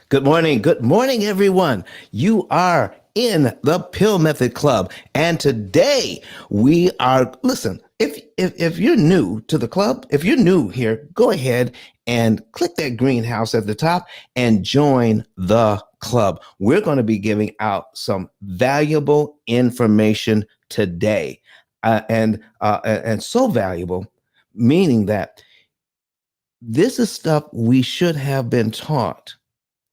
Good morning. Good morning, everyone. You are in the P.I.L.L Method Club. And today we are, listen, if you're new to the club, if you're new here, go ahead and click that greenhouse at the top and join the club. We're going to be giving out some valuable information today. And so valuable, meaning that this is stuff we should have been taught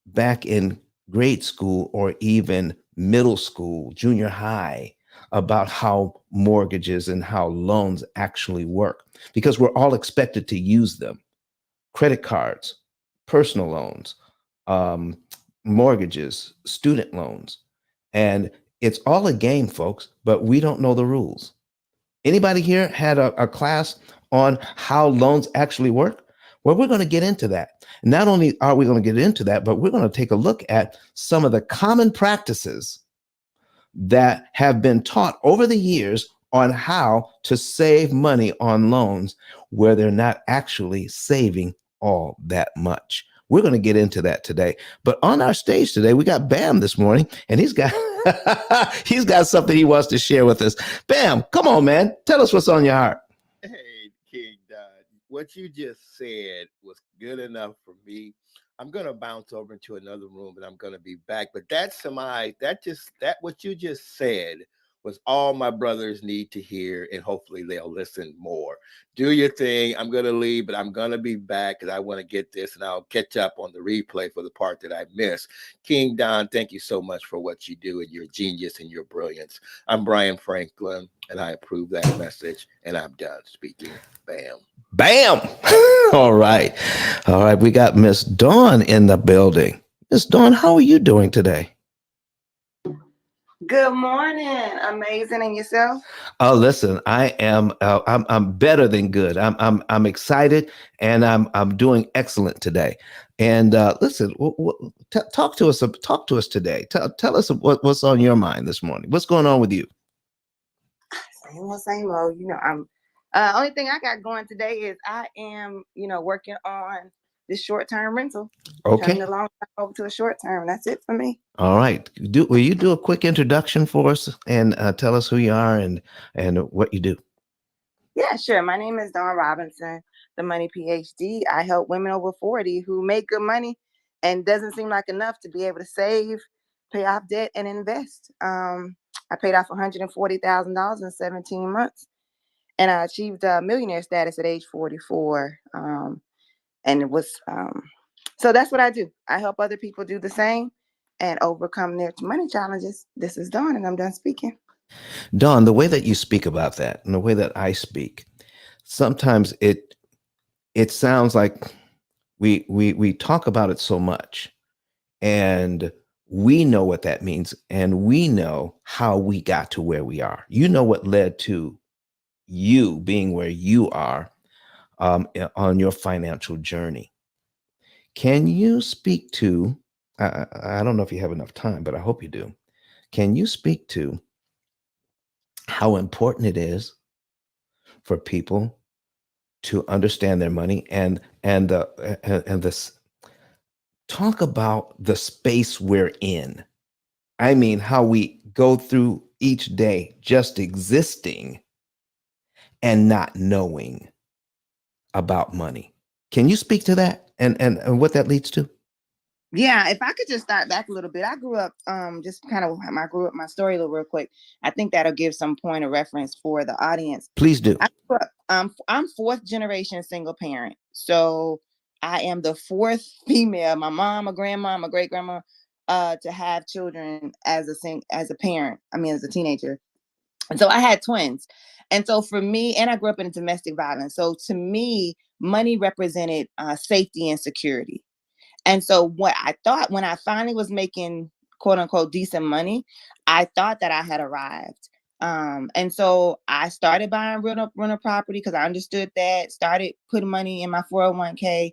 back in grade school or even middle school, junior high, about how mortgages and how loans actually work, because we're all expected to use them. Credit cards, personal loans, um, mortgages, student loans. And it's all a game, folks, but we don't know the rules. Anybody here had a class on how loans actually work? Well, we're going to get into that. Not only are we going to get into that, but we're going to take a look at some of the common practices that have been taught over the years on how to save money on loans where they're not actually saving all that much. We're going to get into that today. But on our stage today, we got Bam this morning, and he's got he's got something he wants to share with us. Bam, come on, man. Tell us what's on your heart. Hey, King Don, what you just said was good enough for me. I'm gonna bounce over into another room, and I'm gonna be back. But that what you just said was all my brothers need to hear, and hopefully they'll listen more. Do your thing. I'm gonna leave, but I'm gonna be back because I want to get this, and I'll catch up on the replay for the part that I missed. King Don, thank you so much for what you do and your genius and your brilliance. I'm Brian Franklin, and I approve that message, and I'm done speaking. Bam. Bam. All right. All right. We got Miss Dawn in the building. Miss Dawn, how are you doing today? Good morning. Amazing. And yourself? Oh, listen, I'm better than good. I'm excited, and I'm doing excellent today. And listen, talk to us today. Tell us what's on your mind this morning. What's going on with you? Same old. I'm only thing I got going today is I am, working on this short-term rental. Okay. Turning the long term over to a short term. That's it for me. All right. Will you do a quick introduction for us and tell us who you are and what you do? Yeah, sure. My name is Dawn Robinson, the Money PhD. I help women over 40 who make good money and doesn't seem like enough to be able to save, pay off debt, and invest. I paid off $140,000 in 17 months. and I achieved millionaire status at age 44. And it was, so that's what I do. I help other people do the same and overcome their money challenges. This is Dawn, and I'm done speaking. Dawn, the way that you speak about that and the way that I speak, sometimes it sounds like we talk about it so much, and we know what that means, and we know how we got to where we are. You know what led to you being where you are on your financial journey. Can you speak to, I don't know if you have enough time, but I hope you do. Can you speak to how important it is for people to understand their money and this, talk about the space we're in? I mean, how we go through each day just existing and not knowing about money. Can you speak to that and what that leads to? Yeah, if I could just start back a little bit. I grew up, just kind of, I grew up my story a little real quick. I think that'll give some point of reference for the audience. Please do. I grew up, I'm fourth generation single parent. So I am the fourth female, my mom, my grandma, my great grandma, to have children as a parent. I mean, as a teenager. And so I had twins. And so for me, and I grew up in domestic violence. So to me, money represented safety and security. And so what I thought when I finally was making quote unquote decent money, I thought that I had arrived. And so I started buying rental property because I understood that, started putting money in my 401k,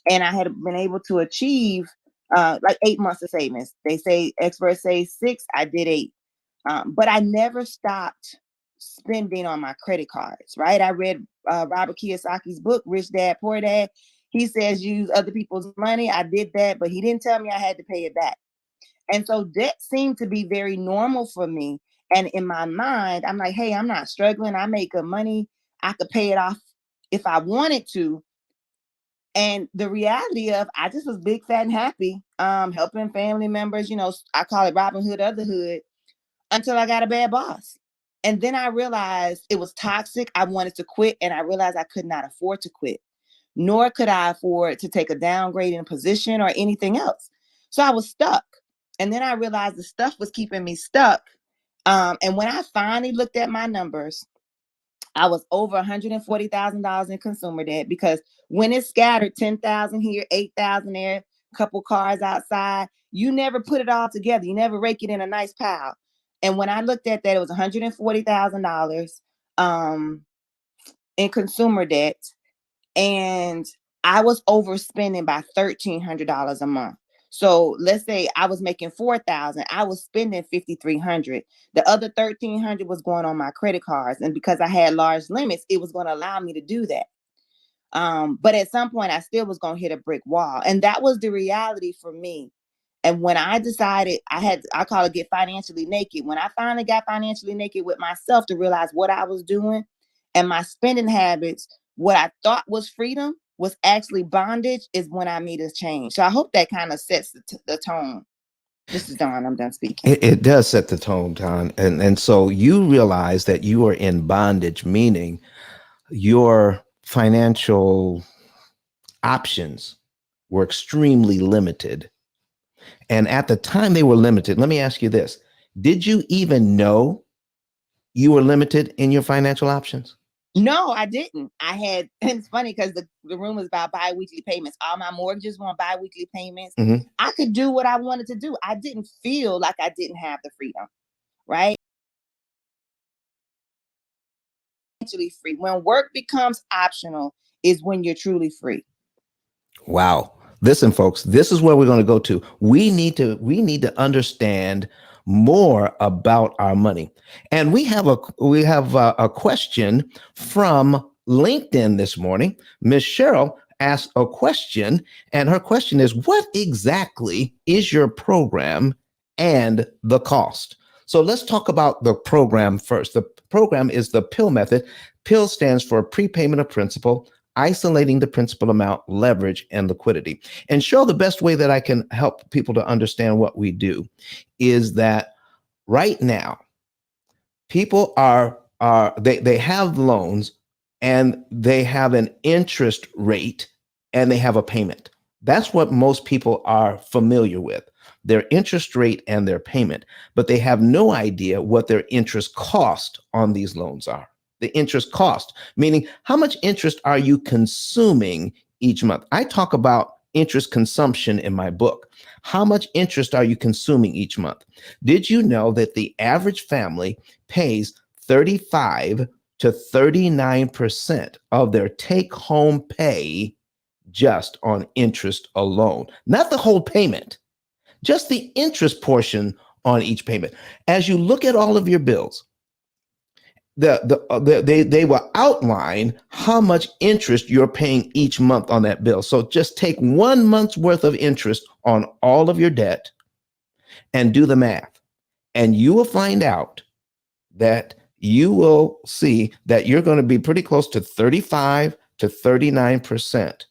and I had been able to achieve like 8 months of savings. They say experts say 6, I did 8. But I never stopped spending on my credit cards, right? I read Robert Kiyosaki's book, Rich Dad, Poor Dad. He says use other people's money. I did that, but he didn't tell me I had to pay it back. And so debt seemed to be very normal for me. And in my mind, I'm like, hey, I'm not struggling. I make good money. I could pay it off if I wanted to. And the reality of I just was big, fat, and happy, helping family members, I call it Robin Hood of the hood, until I got a bad boss. And then I realized it was toxic. I wanted to quit, and I realized I could not afford to quit, nor could I afford to take a downgrade in position or anything else. So I was stuck. And then I realized the stuff was keeping me stuck. And when I finally looked at my numbers, I was over $140,000 in consumer debt, because when it's scattered, 10,000 here, 8,000 there, couple cars outside, you never put it all together. You never rake it in a nice pile. And when I looked at that, it was $140,000 in consumer debt, and I was overspending by $1,300 a month. So let's say I was making 4,000, I was spending 5,300. The other 1,300 was going on my credit cards, and because I had large limits, it was going to allow me to do that. But at some point, I still was going to hit a brick wall, and that was the reality for me. And when I decided I call it get financially naked. When I finally got financially naked with myself to realize what I was doing and my spending habits, what I thought was freedom was actually bondage, is when I made a change. So I hope that kind of sets the tone. This is Dawn. I'm done speaking. It does set the tone, Don. And so you realize that you are in bondage, meaning your financial options were extremely limited. And at the time they were limited, let me ask you this. Did you even know you were limited in your financial options? No, I didn't. And it's funny because the room is about biweekly payments. All my mortgages were on biweekly payments. Mm-hmm. I could do what I wanted to do. I didn't feel like I didn't have the freedom, right? Actually free. When work becomes optional is when you're truly free. Wow. Listen, folks, this is where we're going to go to. We need to understand more about our money. And we have a question from LinkedIn this morning. Miss Cheryl asked a question, and her question is, what exactly is your program and the cost? So let's talk about the program first. The program is the P.I.L.L method. P.I.L.L stands for prepayment of principal, isolating the principal amount, leverage, and liquidity. And Cheryl, the best way that I can help people to understand what we do is that right now, people are are they have loans and they have an interest rate and they have a payment. That's what most people are familiar with, their interest rate and their payment, but they have no idea what their interest cost on these loans are. The interest cost, meaning how much interest are you consuming each month? I talk about interest consumption in my book. How much interest are you consuming each month? Did you know that the average family pays 35 to 39% of their take home pay just on interest alone? Not the whole payment, just the interest portion on each payment. As you look at all of your bills, they will outline how much interest you're paying each month on that bill. So just take 1 month's worth of interest on all of your debt and do the math. And you will find out that you will see that you're going to be pretty close to 35 to 39%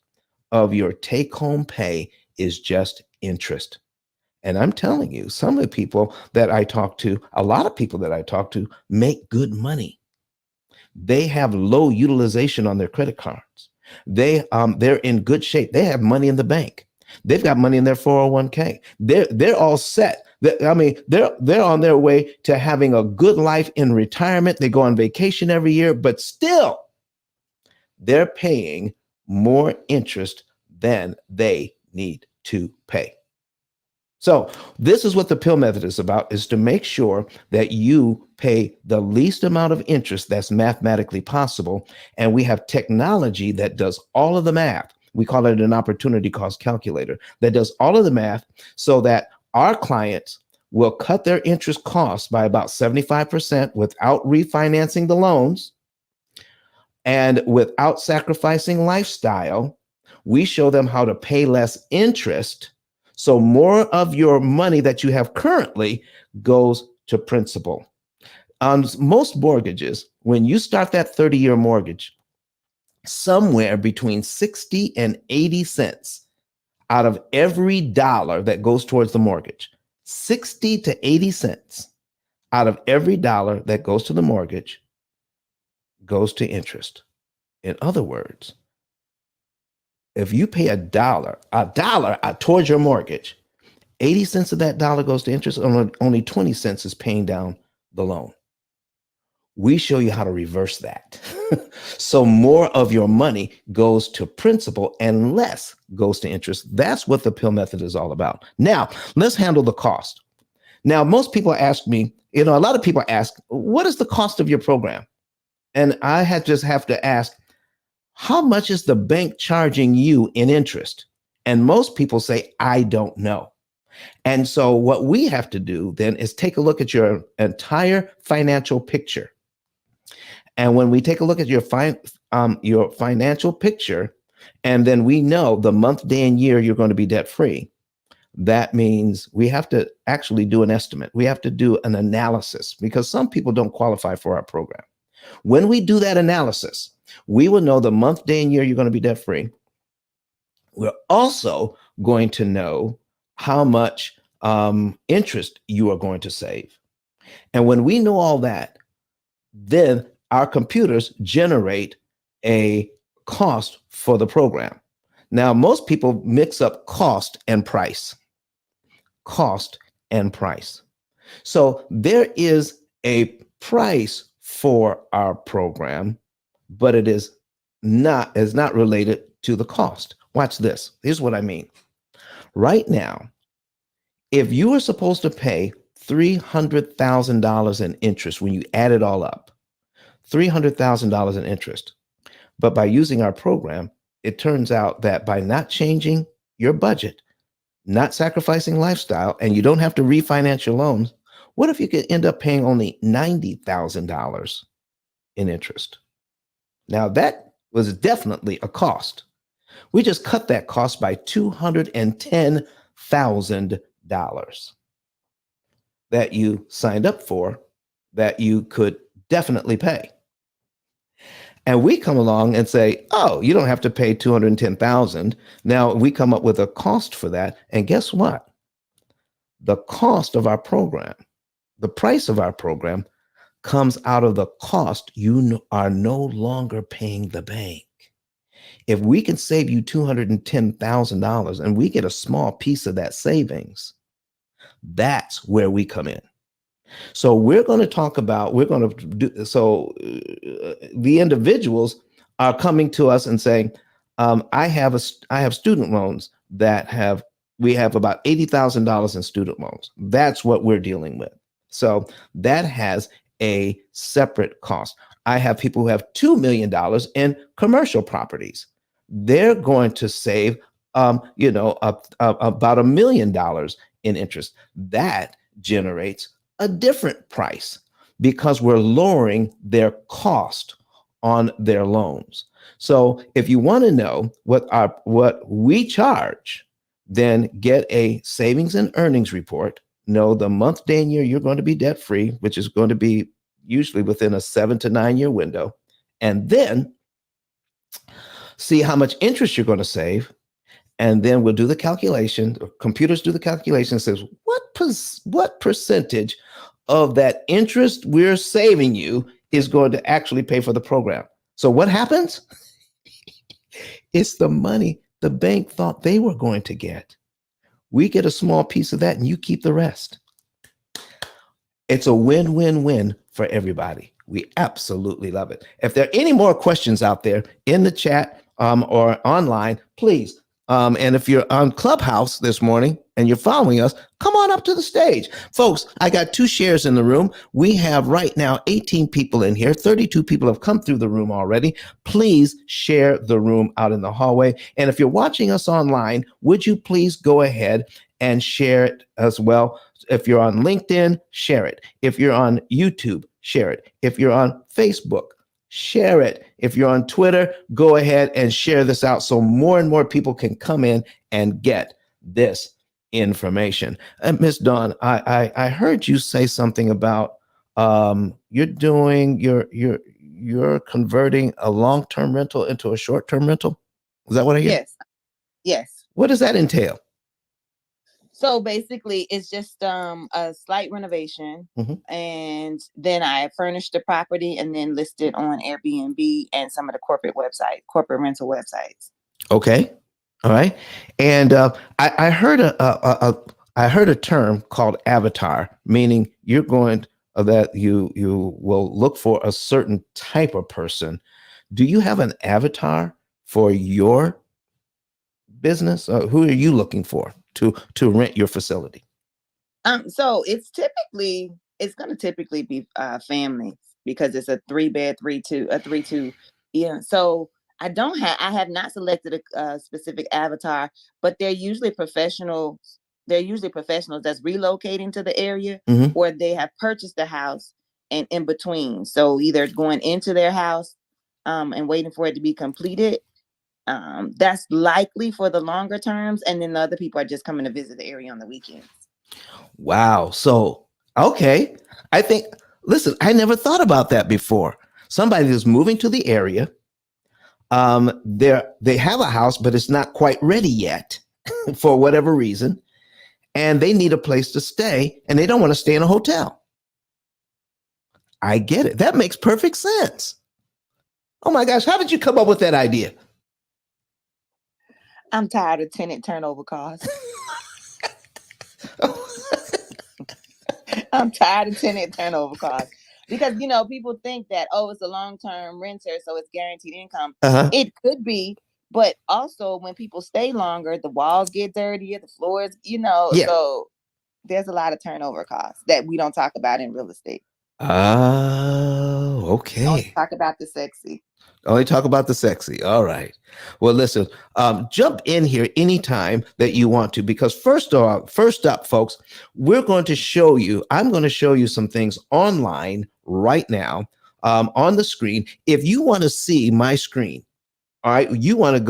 of your take home pay is just interest. And I'm telling you, some of the people that I talk to, a lot of people that I talk to make good money. They have low utilization on their credit cards. They're in good shape. They have money in the bank. They've got money in their 401k. They're all set. They're on their way to having a good life in retirement. They go on vacation every year, but still they're paying more interest than they need to pay. So this is what the P.I.L.L method is about, is to make sure that you pay the least amount of interest that's mathematically possible. And we have technology that does all of the math. We call it an opportunity cost calculator that does all of the math so that our clients will cut their interest costs by about 75% without refinancing the loans and without sacrificing lifestyle. We show them how to pay less interest. So more of your money that you have currently goes to principal. On most mortgages, when you start that 30-year mortgage, somewhere between 60 and 80 cents out of every dollar that goes towards the mortgage, 60 to 80 cents out of every dollar that goes to the mortgage goes to interest. In other words, if you pay a dollar towards your mortgage, 80 cents of that dollar goes to interest, and only 20 cents is paying down the loan. We show you how to reverse that. So more of your money goes to principal and less goes to interest. That's what the P.I.L.L method is all about. Now, let's handle the cost. Now, most people ask me, a lot of people ask, what is the cost of your program? And I just have to ask, how much is the bank charging you in interest? And most people say, I don't know. And so what we have to do then is take a look at your entire financial picture. And when we take a look at your financial picture, and then we know the month, day, and year you're going to be debt free, that means we have to actually do an estimate. We have to do an analysis because some people don't qualify for our program. When we do that analysis, we will know the month, day, and year you're going to be debt free. We're also going to know how much interest you are going to save. And when we know all that, then our computers generate a cost for the program. Now, most people mix up cost and price. Cost and price. So there is a price for our program, but it is not related to the cost. Watch this. Here's what I mean. Right now, if you are supposed to pay $300,000 in interest when you add it all up, $300,000 in interest, but by using our program, it turns out that by not changing your budget, not sacrificing lifestyle, and you don't have to refinance your loans, what if you could end up paying only $90,000 in interest? Now that was definitely a cost. We just cut that cost by $210,000 that you signed up for, that you could definitely pay. And we come along and say, oh, you don't have to pay $210,000. Now we come up with a cost for that. And guess what? The cost of our program, the price of our program comes out of the cost you are no longer paying the bank. If we can save you $210,000 and we get a small piece of that savings, that's where we come in. So we're going to talk about, the individuals are coming to us and saying, I have student loans we have about $80,000 in student loans. That's what we're dealing with. So that has a separate cost. I have people who have $2 million in commercial properties. They're going to save, about $1 million in interest. That generates a different price because we're lowering their cost on their loans. So if you want to know what we charge, then get a savings and earnings report. Know the month, day, and year you're going to be debt free, which is going to be usually within a 7 to 9 year window, and then see how much interest you're going to save. And then we'll do the calculation. Computers do the calculation and says, what percentage of that interest we're saving you is going to actually pay for the program? So what happens? It's the money the bank thought they were going to get. We get a small piece of that and you keep the rest. It's a win-win-win for everybody. We absolutely love it. If there are any more questions out there in the chat or online, please. And if you're on Clubhouse this morning and you're following us, come on up to the stage. Folks, I got 2 shares in the room. We have right now 18 people in here. 32 people have come through the room already. Please share the room out in the hallway. And if you're watching us online, would you please go ahead and share it as well? If you're on LinkedIn, share it. If you're on YouTube, share it. If you're on Facebook, share it. If you're on Twitter, go ahead and share this out so more and more people can come in and get this information. And Miss Dawn, I heard you say something about you're converting a long-term rental into a short-term rental. Is that what I hear? Yes. What does that entail? So basically, it's just a slight renovation, and then I furnished the property and then listed on Airbnb and some of the corporate rental websites. Okay, all right. And I heard a term called avatar, meaning you're going that you will look for a certain type of person. Do you have an avatar for your business? Who are you looking for to rent your facility? So it's going to typically be families because it's a 3-bed, 3-2. Yeah. So I have not selected a specific avatar, but they're usually professionals. They're usually professionals that's relocating to the area, or they have purchased a house and in between. So either going into their house and waiting for it to be completed. That's likely for the longer terms. And then the other people are just coming to visit the area on the weekends. Wow. So, okay. Listen, I never thought about that before. Somebody is moving to the area. They have a house, but it's not quite ready yet for whatever reason. And they need a place to stay and they don't want to stay in a hotel. I get it. That makes perfect sense. Oh my gosh. How did you come up with that idea? I'm tired of tenant turnover costs. I'm tired of tenant turnover costs because, people think that, it's a long-term renter, so it's guaranteed income. It could be, but also when people stay longer, the walls get dirtier, the floors, so there's a lot of turnover costs that we don't talk about in real estate. Oh, okay. Don't talk about the sexy. Only talk about the sexy. All right. Well, listen, jump in here anytime that you want to, because first up, folks, I'm going to show you some things online right now on the screen. If you want to see my screen, all right, if you want to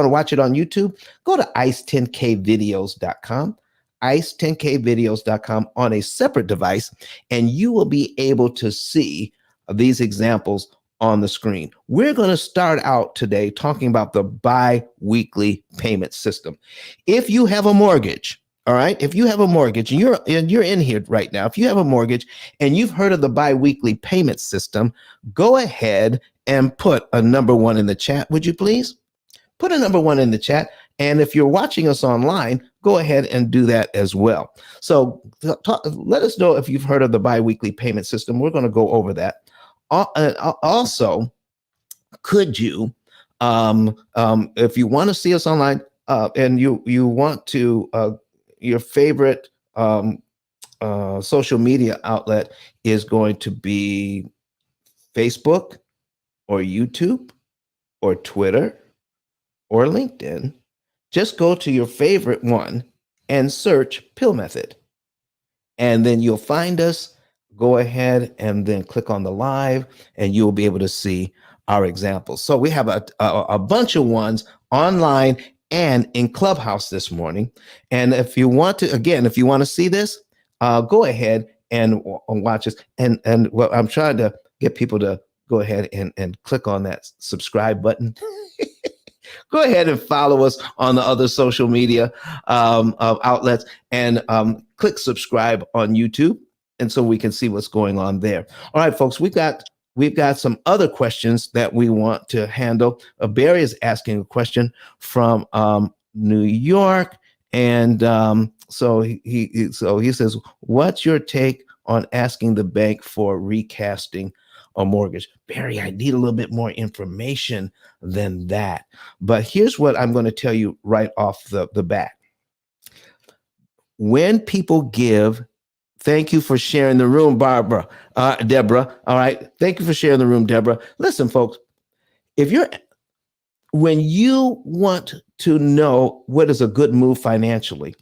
watch it on YouTube, go to ice10kvideos.com. ice10kvideos.com on a separate device, and you will be able to see these examples on the screen. We're going to start out today talking about the bi-weekly payment system. If you have a mortgage, All right. If you have a mortgage and you're in here right now, if you have a mortgage and you've heard of the biweekly payment system, go ahead and put a number one in the chat, would you please? Put a number one in the chat. And if you're watching us online, go ahead and do that as well. So let us know if you've heard of the biweekly payment system. We're going to go over that. Also, could you, if you want to see us online and you want to, your favorite social media outlet is going to be Facebook or YouTube or Twitter or LinkedIn. Just go to your favorite one and search Pill Method. And then you'll find us. Go ahead and then click on the live and you'll be able to see our examples. So we have a bunch of ones online and in Clubhouse this morning. And if you want to, again, if you want to see this, go ahead and watch us. And well, I'm trying to get people to go ahead and click on that subscribe button. Go ahead and follow us on the other social media outlets and click subscribe on YouTube. And so we can see what's going on there. All right, folks, we've got some other questions that we want to handle. Barry is asking a question from New York. And so he says, what's your take on asking the bank for recasting a mortgage? Barry, I need a little bit more information than that. But here's what I'm going to tell you right off the bat. When people give, thank you for sharing the room, Deborah. All right. Thank you for sharing the room, Deborah. Listen, folks, when you want to know what is a good move financially,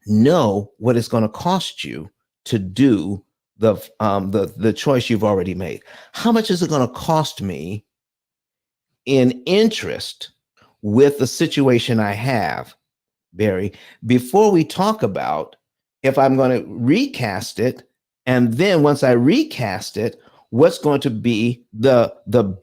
know what it's going to cost you to do the choice you've already made. How much is it going to cost me in interest with the situation I have, Barry, before we talk about if I'm going to recast it, and then once I recast it, what's going to be the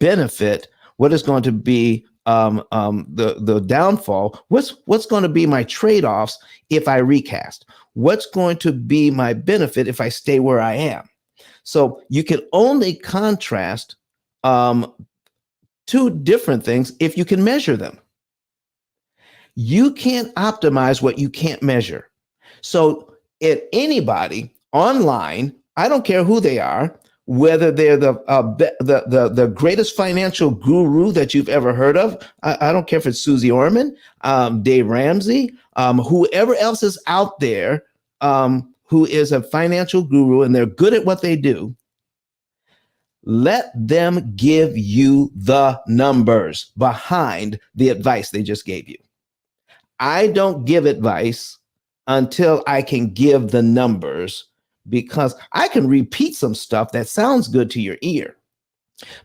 benefit? What is going to be the downfall? What's going to be my trade-offs if I recast? What's going to be my benefit if I stay where I am? So you can only contrast two different things if you can measure them. You can't optimize what you can't measure. So if anybody online, I don't care who they are, whether they're the greatest financial guru that you've ever heard of. I don't care if it's Susie Orman, Dave Ramsey, whoever else is out there who is a financial guru and they're good at what they do. Let them give you the numbers behind the advice they just gave you. I don't give advice until I can give the numbers, because I can repeat some stuff that sounds good to your ear.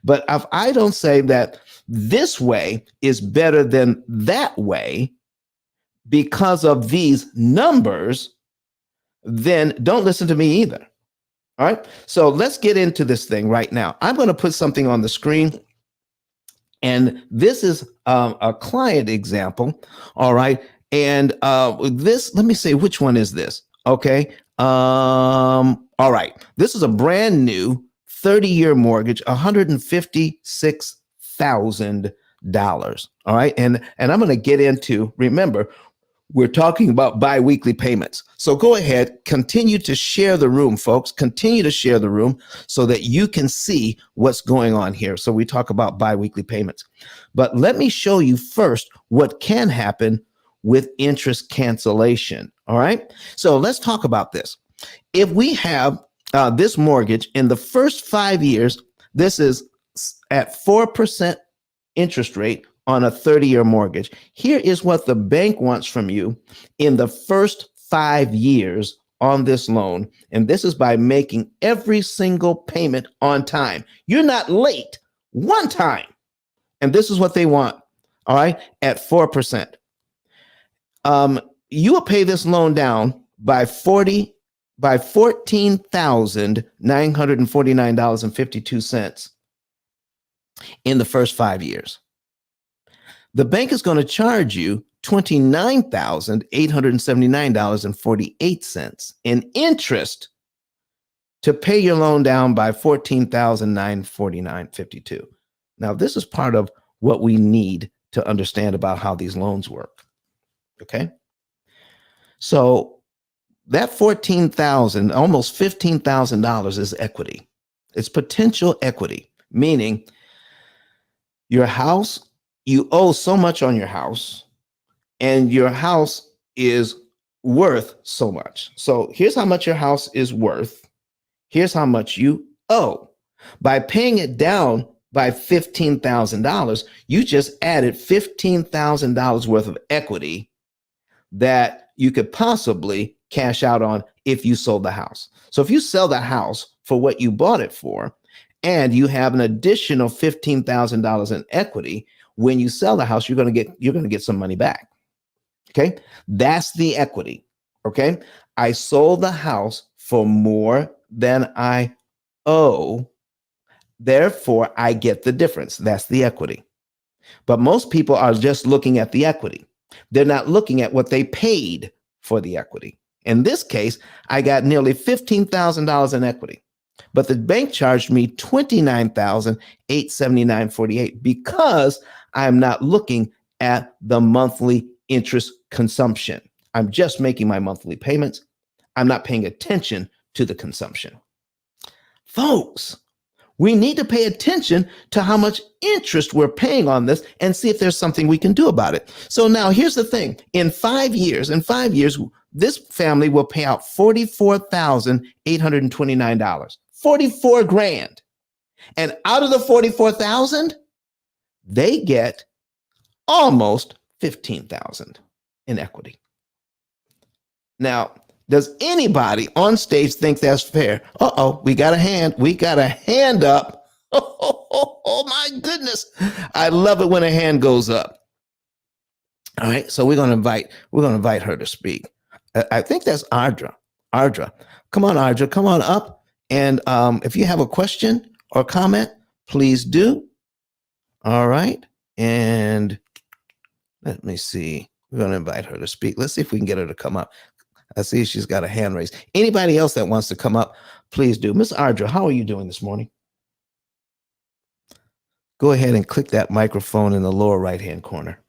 But if I don't say that this way is better than that way because of these numbers, then don't listen to me either. All right. So let's get into this thing right now. I'm going to put something on the screen. And this is a client example. All right. And this, let me say, which one is this? Okay. All right. This is a brand new 30-year mortgage, $156,000. All right. And I'm going to get into, remember, we're talking about biweekly payments. So go ahead, continue to share the room, folks. Continue to share the room so that you can see what's going on here. So we talk about biweekly payments. But let me show you first what can happen with interest cancellation. All right. So let's talk about this. If we have this mortgage in the first 5 years, this is at 4% interest rate on a 30-year mortgage. Here is what the bank wants from you in the first 5 years on this loan. And this is by making every single payment on time. You're not late one time. And this is what they want. All right. At 4%. You will pay this loan down by $14,949.52 in the first 5 years. The bank is going to charge you $29,879.48 in interest to pay your loan down by $14,949.52. Now, this is part of what we need to understand about how these loans work. Okay. So that $14,000, almost $15,000 is equity. It's potential equity, meaning your house, you owe so much on your house, and your house is worth so much. So here's how much your house is worth. Here's how much you owe. By paying it down by $15,000, you just added $15,000 worth of equity that you could possibly cash out on if you sold the house. So if you sell the house for what you bought it for, and you have an additional $15,000 in equity, when you sell the house, you're going to get some money back. Okay, that's the equity. Okay, I sold the house for more than I owe, therefore I get the difference. That's the equity. But most people are just looking at the equity. They're not looking at what they paid for the equity. In this case, I got nearly $15,000 in equity, but the bank charged me $29,879.48 because I'm not looking at the monthly interest consumption. I'm just making my monthly payments. I'm not paying attention to the consumption. Folks, we need to pay attention to how much interest we're paying on this and see if there's something we can do about it. So now here's the thing. In 5 years, this family will pay out $44,829, 44 grand. And out of the 44,000, they get almost 15,000 in equity. Now, does anybody on stage think that's fair? Uh-oh, we got a hand up. Oh, my goodness. I love it when a hand goes up. All right, so we're gonna invite her to speak. I think that's Ardra. Come on, Ardra, come on up. And if you have a question or comment, please do. All right, and let me see. We're gonna invite her to speak. Let's see if we can get her to come up. I see she's got a hand raised. Anybody else that wants to come up, please do. Miss Ardra, how are you doing this morning? Go ahead and click that microphone in the lower right-hand corner.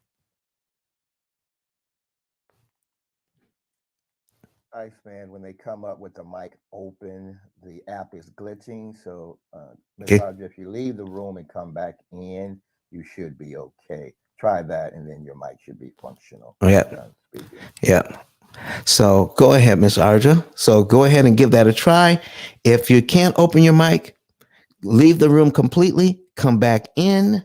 Iceman, when they come up with the mic open, the app is glitching. So, Ms. Okay. Audrey, if you leave the room and come back in, you should be okay. Try that, and then your mic should be functional. Yeah. Yeah. So go ahead, Ms. Ardra. So go ahead and give that a try. If you can't open your mic, leave the room completely, come back in,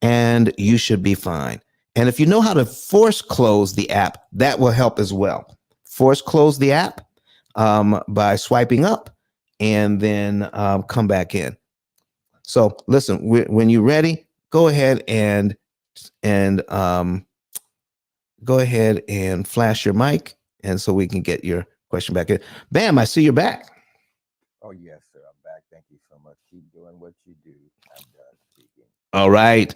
and you should be fine. And if you know how to force close the app, that will help as well. Force close the app by swiping up and then come back in. So listen, when you're ready, go ahead and flash your mic, and so we can get your question back in. Bam, I see you're back. Oh, yes, sir. I'm back. Thank you so much. Keep doing what you do. I'm done speaking. All right,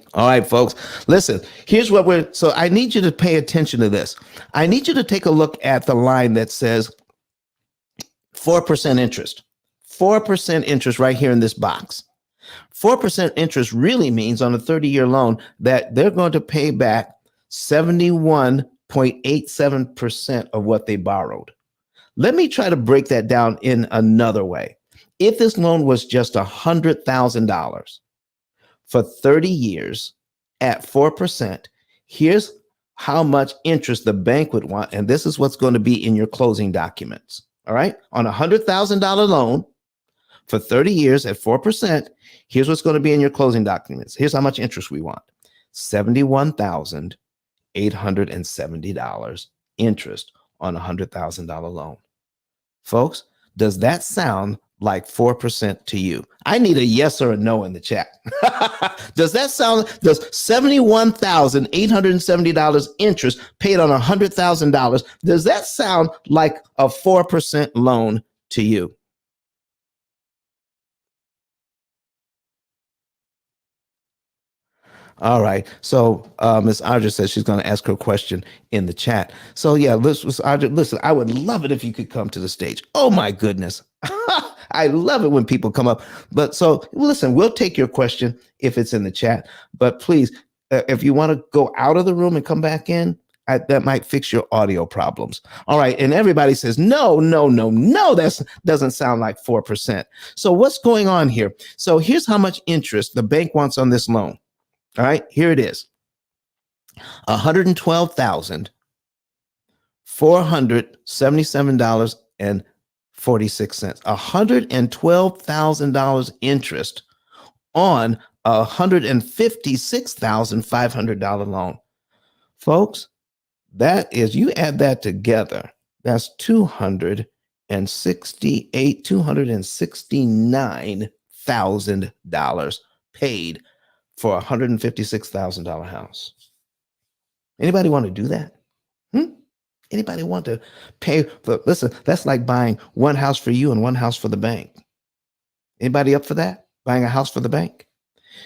folks. Listen, here's what so I need you to pay attention to this. I need you to take a look at the line that says 4% interest. 4% interest right here in this box. 4% interest really means on a 30-year loan that they're going to pay back 71.87% of what they borrowed. Let me try to break that down in another way. If this loan was just $100,000 for 30 years at 4%, here's how much interest the bank would want, and this is what's going to be in your closing documents. All right, on a $100,000 loan for 30 years at 4%, here's what's going to be in your closing documents. Here's how much interest we want: $71,870 interest on a $100,000 loan. Folks, does that sound like 4% to you? I need a yes or a no in the chat. Does $71,870 interest paid on $100,000, does that sound like a 4% loan to you? All right. So Ms. Audra says she's going to ask her question in the chat. So yeah, Ms. Audra, listen, I would love it if you could come to the stage. Oh my goodness. I love it when people come up. But so listen, we'll take your question if it's in the chat. But please, if you want to go out of the room and come back in, that might fix your audio problems. All right. And everybody says, no, no, no, no, that doesn't sound like 4%. So what's going on here? So here's how much interest the bank wants on this loan. All right, here it is. $112,477.46. $112,000 interest on a $156,500 loan. Folks, that is, you add that together, that's $269,000 paid for a $156,000 house. Anybody want to do that? Anybody want to pay for, listen, that's like buying one house for you and one house for the bank. Anybody up for that? Buying a house for the bank?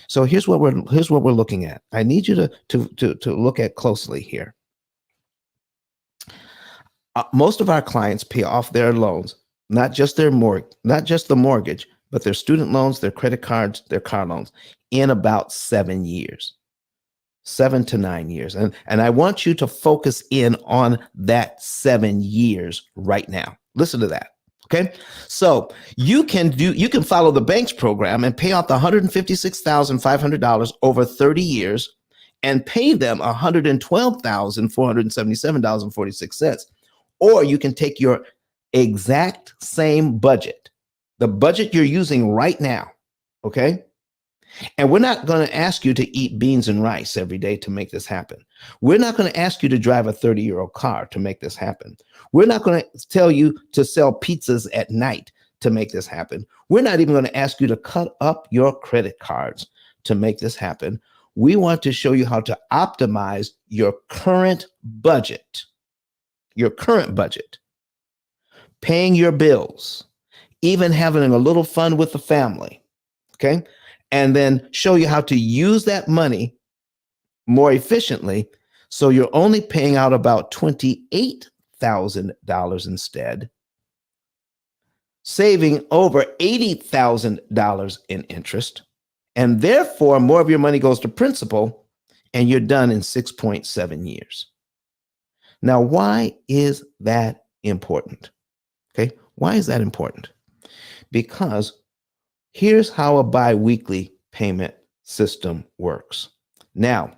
So here's what we're looking at. I need you to look at closely here. Most of our clients pay off their loans, not just the mortgage, but their student loans, their credit cards, their car loans, in about 7 years. 7 to 9 years. And I want you to focus in on that 7 years right now. Listen to that. Okay. So you can follow the bank's program and pay off the $156,500 over 30 years and pay them $112,477.46. Or you can take your exact same budget, the budget you're using right now. Okay. And we're not going to ask you to eat beans and rice every day to make this happen. We're not going to ask you to drive a 30-year-old car to make this happen. We're not going to tell you to sell pizzas at night to make this happen. We're not even going to ask you to cut up your credit cards to make this happen. We want to show you how to optimize your current budget, paying your bills, even having a little fun with the family. Okay. And then show you how to use that money more efficiently. So you're only paying out about $28,000 instead, saving over $80,000 in interest. And therefore, more of your money goes to principal and you're done in 6.7 years. Now, why is that important? Okay. Why is that important? Because here's how a biweekly payment system works. Now,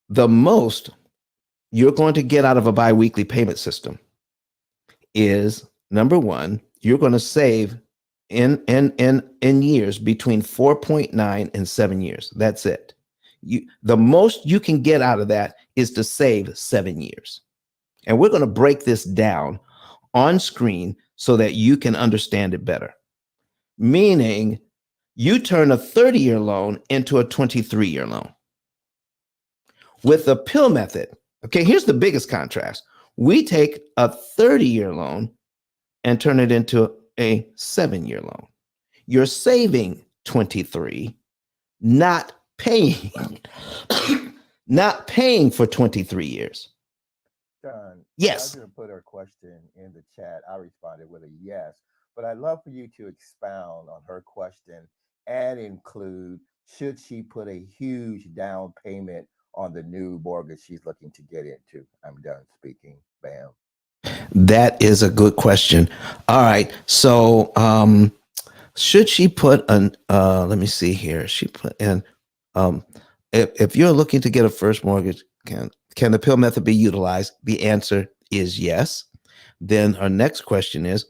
the most you're going to get out of a biweekly payment system is, number one, you're going to save in years between 4.9 and 7 years. That's it. The most you can get out of that is to save 7 years. And we're going to break this down on screen so that you can understand it better. Meaning you turn a 30-year loan into a 23-year loan. With the P.I.L.L method, okay, here's the biggest contrast. We take a 30-year loan and turn it into a 7-year loan. You're saving 23, not paying, not paying for 23 years. John, yes. I put her question in the chat. I responded with a yes. But I'd love for you to expound on her question and include, should she put a huge down payment on the new mortgage she's looking to get into? I'm done speaking. Bam. That is a good question. All right. So should she put an, let me see here. She put in, if you're looking to get a first mortgage, can the P.I.L.L method be utilized? The answer is yes. Then our next question is,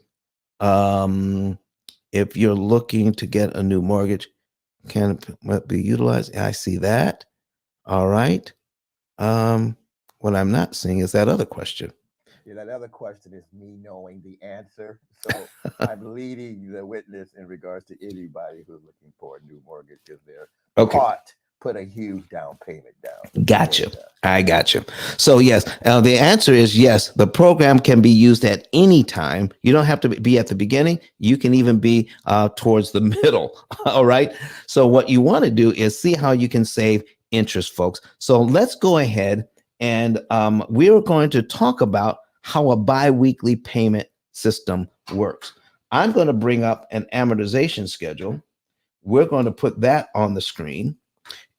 if you're looking to get a new mortgage, can it be utilized? I see that. All right. What I'm not seeing is that other question. Yeah, that other question is me knowing the answer. So I'm leading the witness in regards to anybody who's looking for a new mortgage because they're taught, put a huge down payment down. Gotcha. I got you. So yes, the answer is yes. The program can be used at any time. You don't have to be at the beginning. You can even be towards the middle. All right. So what you want to do is see how you can save interest, folks. So let's go ahead and we're going to talk about how a biweekly payment system works. I'm going to bring up an amortization schedule. We're going to put that on the screen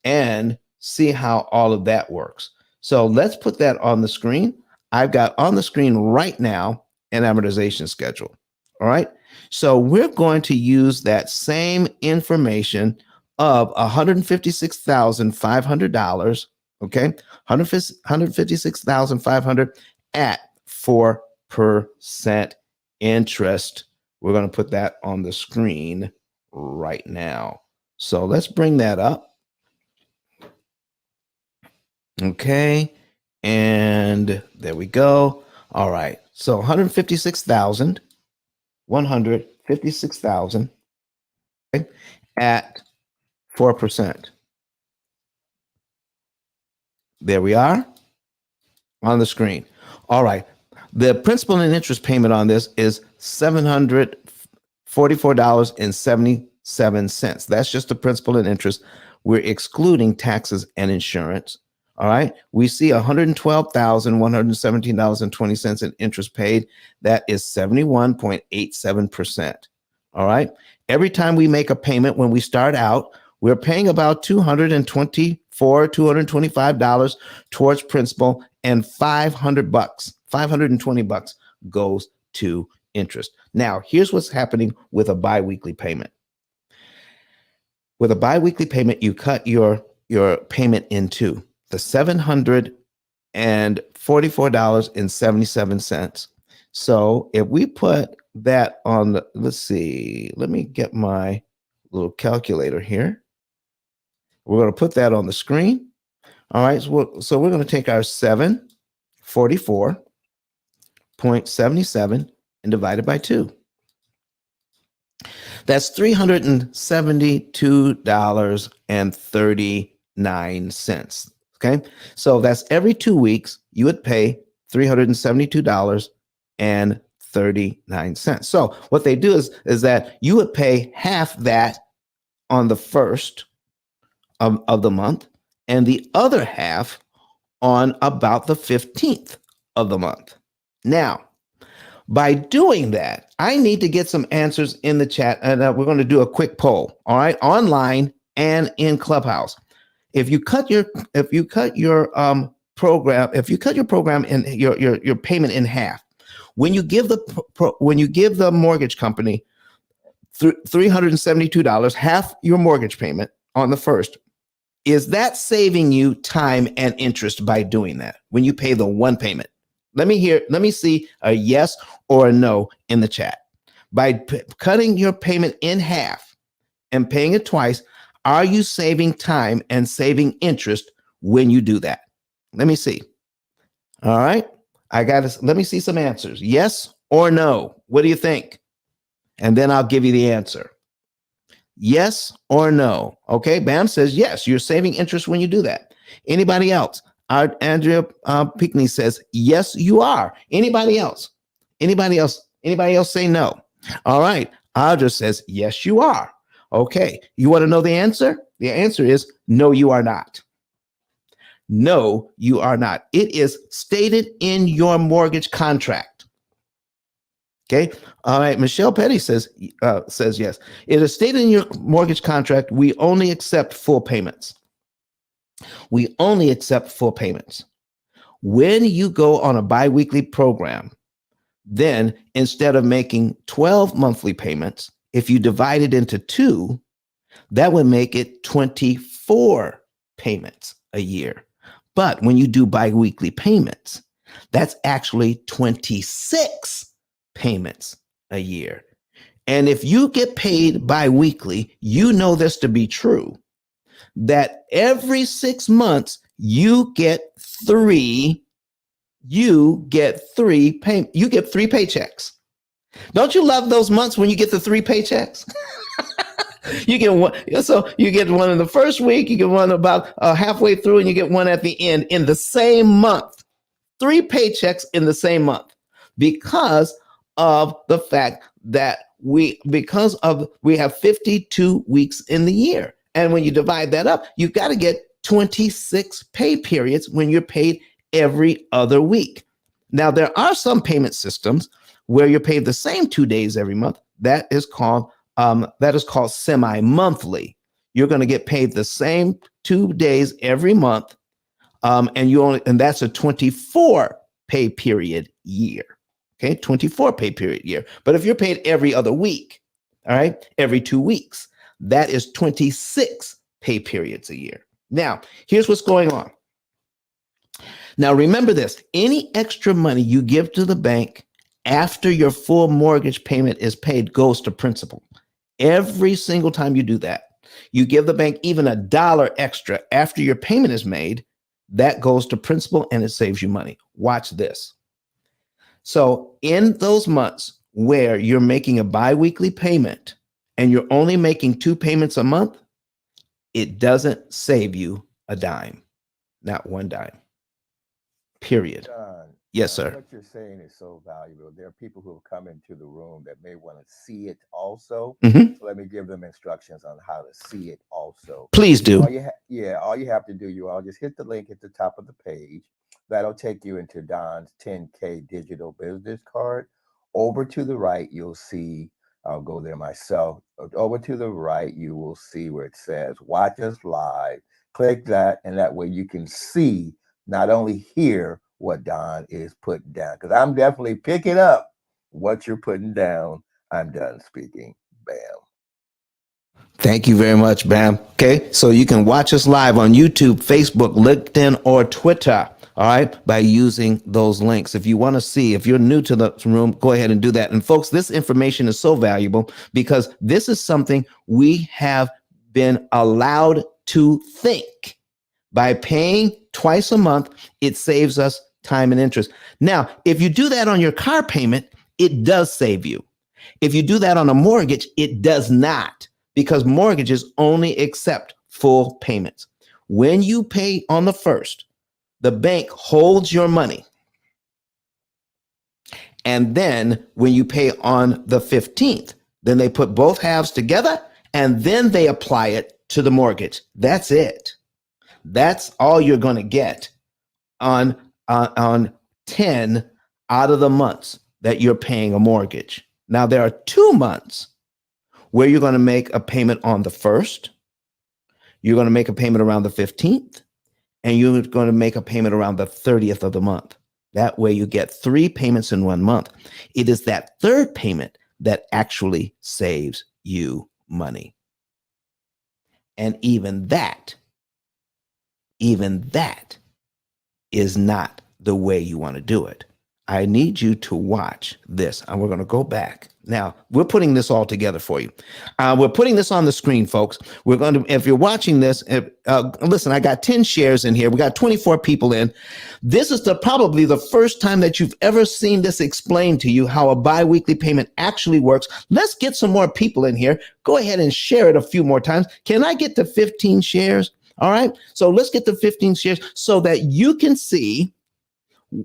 and see how all of that works. So let's put that on the screen. I've got on the screen right now an amortization schedule. All right. So we're going to use that same information of $156,500. Okay. 156,500 at 4% interest. We're going to put that on the screen right now. So let's bring that up. Okay. And there we go. All right. So 156,000 at 4%. There we are on the screen. All right. The principal and interest payment on this is $744.77. That's just the principal and interest. We're excluding taxes and insurance. All right. We see $112,117.20 in interest paid. That is 71.87%. All right. Every time we make a payment when we start out, we're paying about $225 towards principal, and $520 goes to interest. Now, here's what's happening with a biweekly payment. With a biweekly payment, you cut your payment in two. The $744.77. So if we put that on the, let's see, let me get my little calculator here. We're going to put that on the screen. All right. So we're going to take our 744.77 and divide it by 2. That's $372.39. Okay. So that's every 2 weeks you would pay $372.39. So what they do is that you would pay half that on the first of the month and the other half on about the 15th of the month. Now, by doing that, I need to get some answers in the chat, and we're going to do a quick poll. All right, online and in Clubhouse. If you cut your program and your payment in half, when you give the mortgage company $372, half your mortgage payment on the first, is that saving you time and interest by doing that when you pay the one payment? Let me see a yes or a no in the chat. By cutting your payment in half and paying it twice, are you saving time and saving interest when you do that? Let me see. All right. Let me see some answers. Yes or no? What do you think? And then I'll give you the answer. Yes or no? Okay. Bam says yes. You're saving interest when you do that. Anybody else? Andrea Pinckney says yes, you are. Anybody else? Anybody else say no? All right. Audra says yes, you are. Okay. You want to know the answer? The answer is no, you are not. No, you are not. It is stated in your mortgage contract. Okay. All right. Michelle Petty says yes. It is stated in your mortgage contract. We only accept full payments. We only accept full payments. When you go on a biweekly program, then instead of making 12 monthly payments, if you divide it into 2, that would make it 24 payments a year. But when you do biweekly payments, that's actually 26 payments a year. And if you get paid biweekly, you know this to be true, that every 6 months you get 3 paychecks. Don't you love those months when you get the 3 paychecks? You get one, so you get one in the first week, you get one about halfway through, and you get one at the end in the same month. 3 paychecks in the same month because of the fact that we have 52 weeks in the year. And when you divide that up, you've got to get 26 pay periods when you're paid every other week. Now, there are some payment systems where you're paid the same 2 days every month. That is called semi-monthly. You're going to get paid the same 2 days every month, and that's a 24 pay period year. Okay, 24 pay period year. But if you're paid every other week, all right, every 2 weeks, that is 26 pay periods a year. Now, here's what's going on. Now, remember this: any extra money you give to the bank after your full mortgage payment is paid goes to principal. Every single time you do that, you give the bank even $1 extra after your payment is made, that goes to principal and it saves you money. Watch this. So in those months where you're making a biweekly payment and you're only making 2 payments a month, it doesn't save you a dime, not one dime, period. Yes, sir. What you're saying is so valuable. There are people who have come into the room that may want to see it also. Mhm. So let me give them instructions on how to see it also. Please do. All you have to do, you all just hit the link at the top of the page. That'll take you into Don's 10K digital business card. Over to the right, you'll see, I'll go there myself. Over to the right, you will see where it says watch us live. Click that, and that way you can see, not only hear what Don is putting down, because I'm definitely picking up what you're putting down. I'm done speaking. Bam. Thank you very much, Bam. Okay, so you can watch us live on YouTube, Facebook, LinkedIn, or Twitter, all right, by using those links. If you want to see, if you're new to the room, go ahead and do that. And folks, this information is so valuable because this is something we have been allowed to think. By paying twice a month, it saves us time and interest. Now, if you do that on your car payment, it does save you. If you do that on a mortgage, it does not, because mortgages only accept full payments. When you pay on the first, the bank holds your money. And then when you pay on the 15th, then they put both halves together and then they apply it to the mortgage. That's it. That's all you're going to get on 10 out of the months that you're paying a mortgage. Now, there are 2 months where you're going to make a payment on the 1st, you're going to make a payment around the 15th, and you're going to make a payment around the 30th of the month. That way you get 3 payments in 1 month. It is that 3rd payment that actually saves you money. And even that is not the way you want to do it. I need you to watch this, and we're going to go back. Now, we're putting this all together for you. We're putting this on the screen, folks. We're going to, if you're watching this, listen, I got 10 shares in here. We got 24 people in. This is probably the first time that you've ever seen this explained to you, how a biweekly payment actually works. Let's get some more people in here. Go ahead and share it a few more times. Can I get to 15 shares? All right. So let's get to 15 shares so that you can see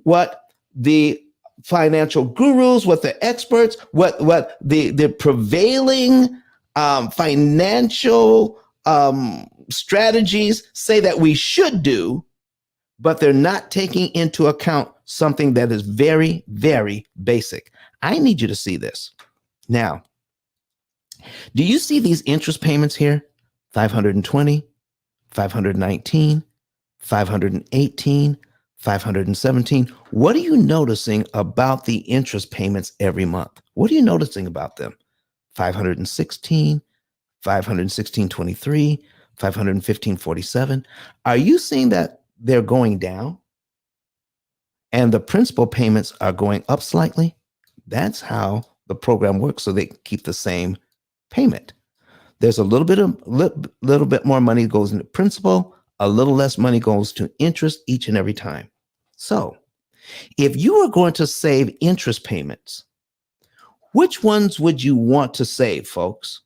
what the financial gurus, what the experts, what the prevailing financial strategies say that we should do, but they're not taking into account something that is very, very basic. I need you to see this. Now, do you see these interest payments here? 520, 519, 518, 517. What are you noticing about the interest payments every month? What are you noticing about them? 516, 516.23, 515.47. Are you seeing that they're going down and the principal payments are going up slightly? That's how the program works, so they keep the same payment. There's a little bit more money goes into principal, a little less money goes to interest each and every time. So if you are going to save interest payments, which ones would you want to save, folks?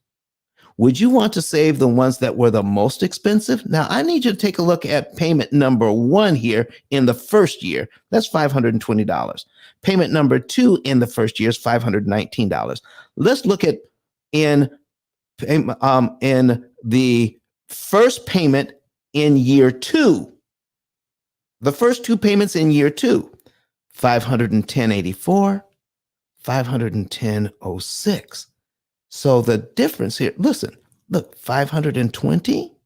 Would you want to save the ones that were the most expensive? Now, I need you to take a look at payment number 1 here in the first year. That's $520. Payment number 2 in the first year is $519. Let's look at in the first payment in year 2. The first 2 payments in year 2, $510.84, $510.06. So the difference here, listen, look, 520,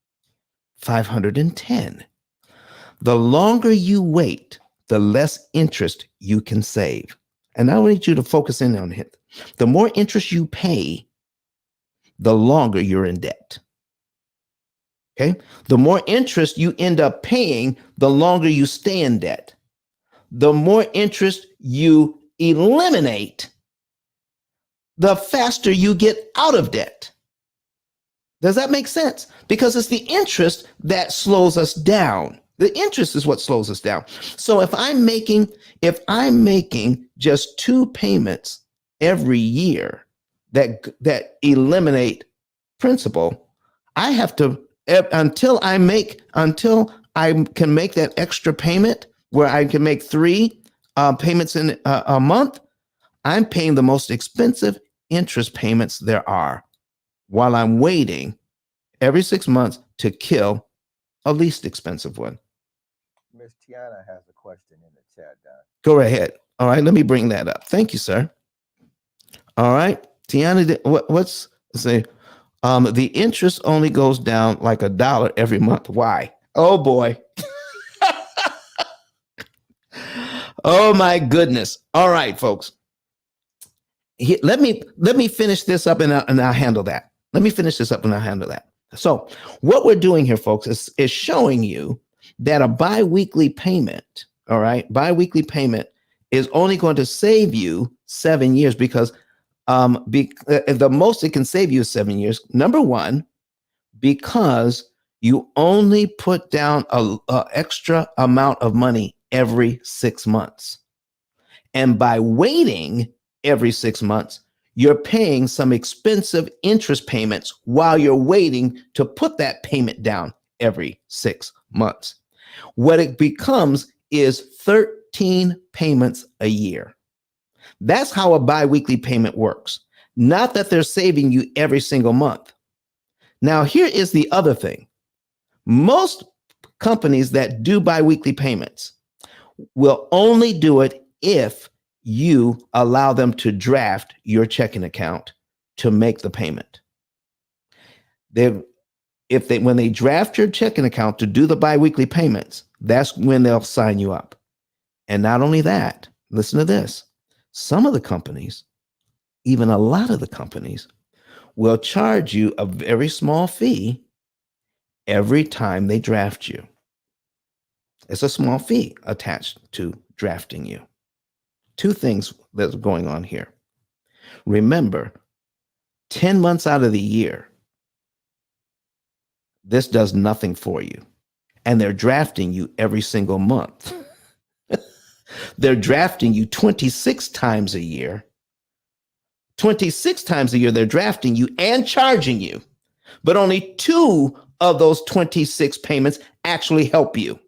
510. The longer you wait, the less interest you can save. And I want you to focus in on it. The more interest you pay, the longer you're in debt. Okay? The more interest you end up paying, the longer you stay in debt. The more interest you eliminate, the faster you get out of debt. Does that make sense? Because it's the interest that slows us down. The interest is what slows us down. So if I'm making just 2 payments every year that eliminate principal, I have to until I can make that extra payment where I can make 3 payments in a month. I'm paying the most expensive interest payments there are while I'm waiting every 6 months to kill a least expensive one. Miss Tiana has a question in the chat, Don. Go ahead. All right, let me bring that up. Thank you, sir. All right, Tiana, what's say? The interest only goes down like $1 every month. Why? Oh boy. Oh my goodness. All right, folks. Let me finish this up and I'll handle that. Let me finish this up and I'll handle that. So what we're doing here, folks, is showing you that a biweekly payment, all right, biweekly payment is only going to save you 7 years because the most it can save you is 7 years. Number one, because you only put down a extra amount of money every 6 months. And by waiting every 6 months, you're paying some expensive interest payments while you're waiting to put that payment down every 6 months. What it becomes is 13 payments a year. That's how a biweekly payment works. Not that they're saving you every single month. Now, here is the other thing. Most companies that do biweekly payments will only do it if you allow them to draft your checking account to make the payment. When they draft your checking account to do the biweekly payments, that's when they'll sign you up. And not only that, listen to this. Some of the companies, even a lot of the companies, will charge you a very small fee every time they draft you. It's a small fee attached to drafting you. 2 things that's going on here. Remember, 10 months out of the year, this does nothing for you. And they're drafting you every single month. They're drafting you 26 times a year. 26 times a year, they're drafting you and charging you. But only 2 of those 26 payments actually help you.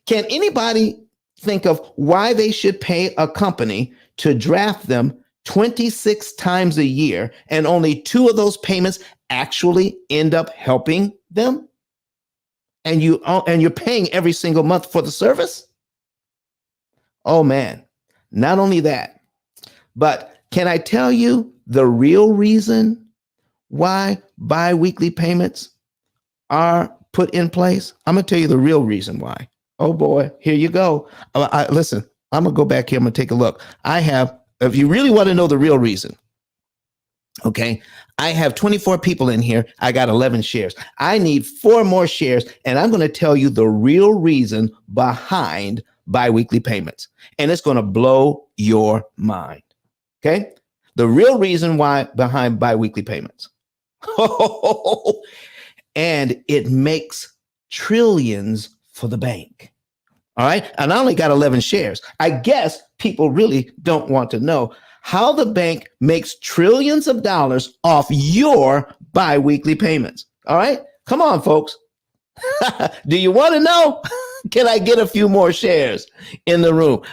Can anybody think of why they should pay a company to draft them 26 times a year and only 2 of those payments actually end up helping them? And you're paying every single month for the service? Oh man, not only that, but can I tell you the real reason why biweekly payments are put in place? I'm going to tell you the real reason why. Oh boy, here you go. Listen, I'm going to go back here. I'm going to take a look. If you really want to know the real reason, okay, I have 24 people in here. I got 11 shares. I need 4 more shares, and I'm going to tell you the real reason behind biweekly payments. And it's going to blow your mind. Okay? The real reason why behind biweekly payments. And it makes trillions for the bank. All right? And I only got 11 shares. I guess people really don't want to know how the bank makes trillions of dollars off your biweekly payments. All right, come on, folks. Do you want to know? Can I get a few more shares in the room?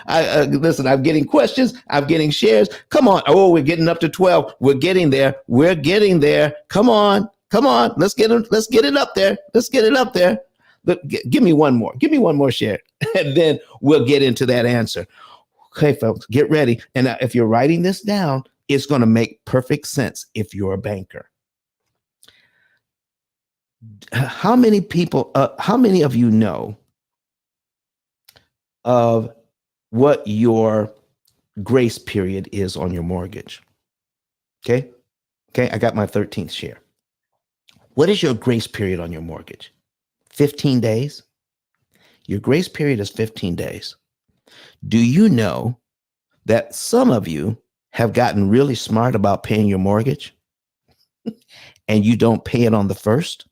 Listen, I'm getting questions. I'm getting shares. Come on. Oh, we're getting up to 12. We're getting there. We're getting there. Come on. Come on. Let's get it up there. Let's get it up there. Look, give me one more. Give me one more share. And then we'll get into that answer. Okay, folks, get ready. And if you're writing this down, it's going to make perfect sense if you're a banker. How many of you know of what your grace period is on your mortgage? Okay, I got my 13th share. What is your grace period on your mortgage? 15 days? Your grace period is 15 days. Do you know that some of you have gotten really smart about paying your mortgage and you don't pay it on the first?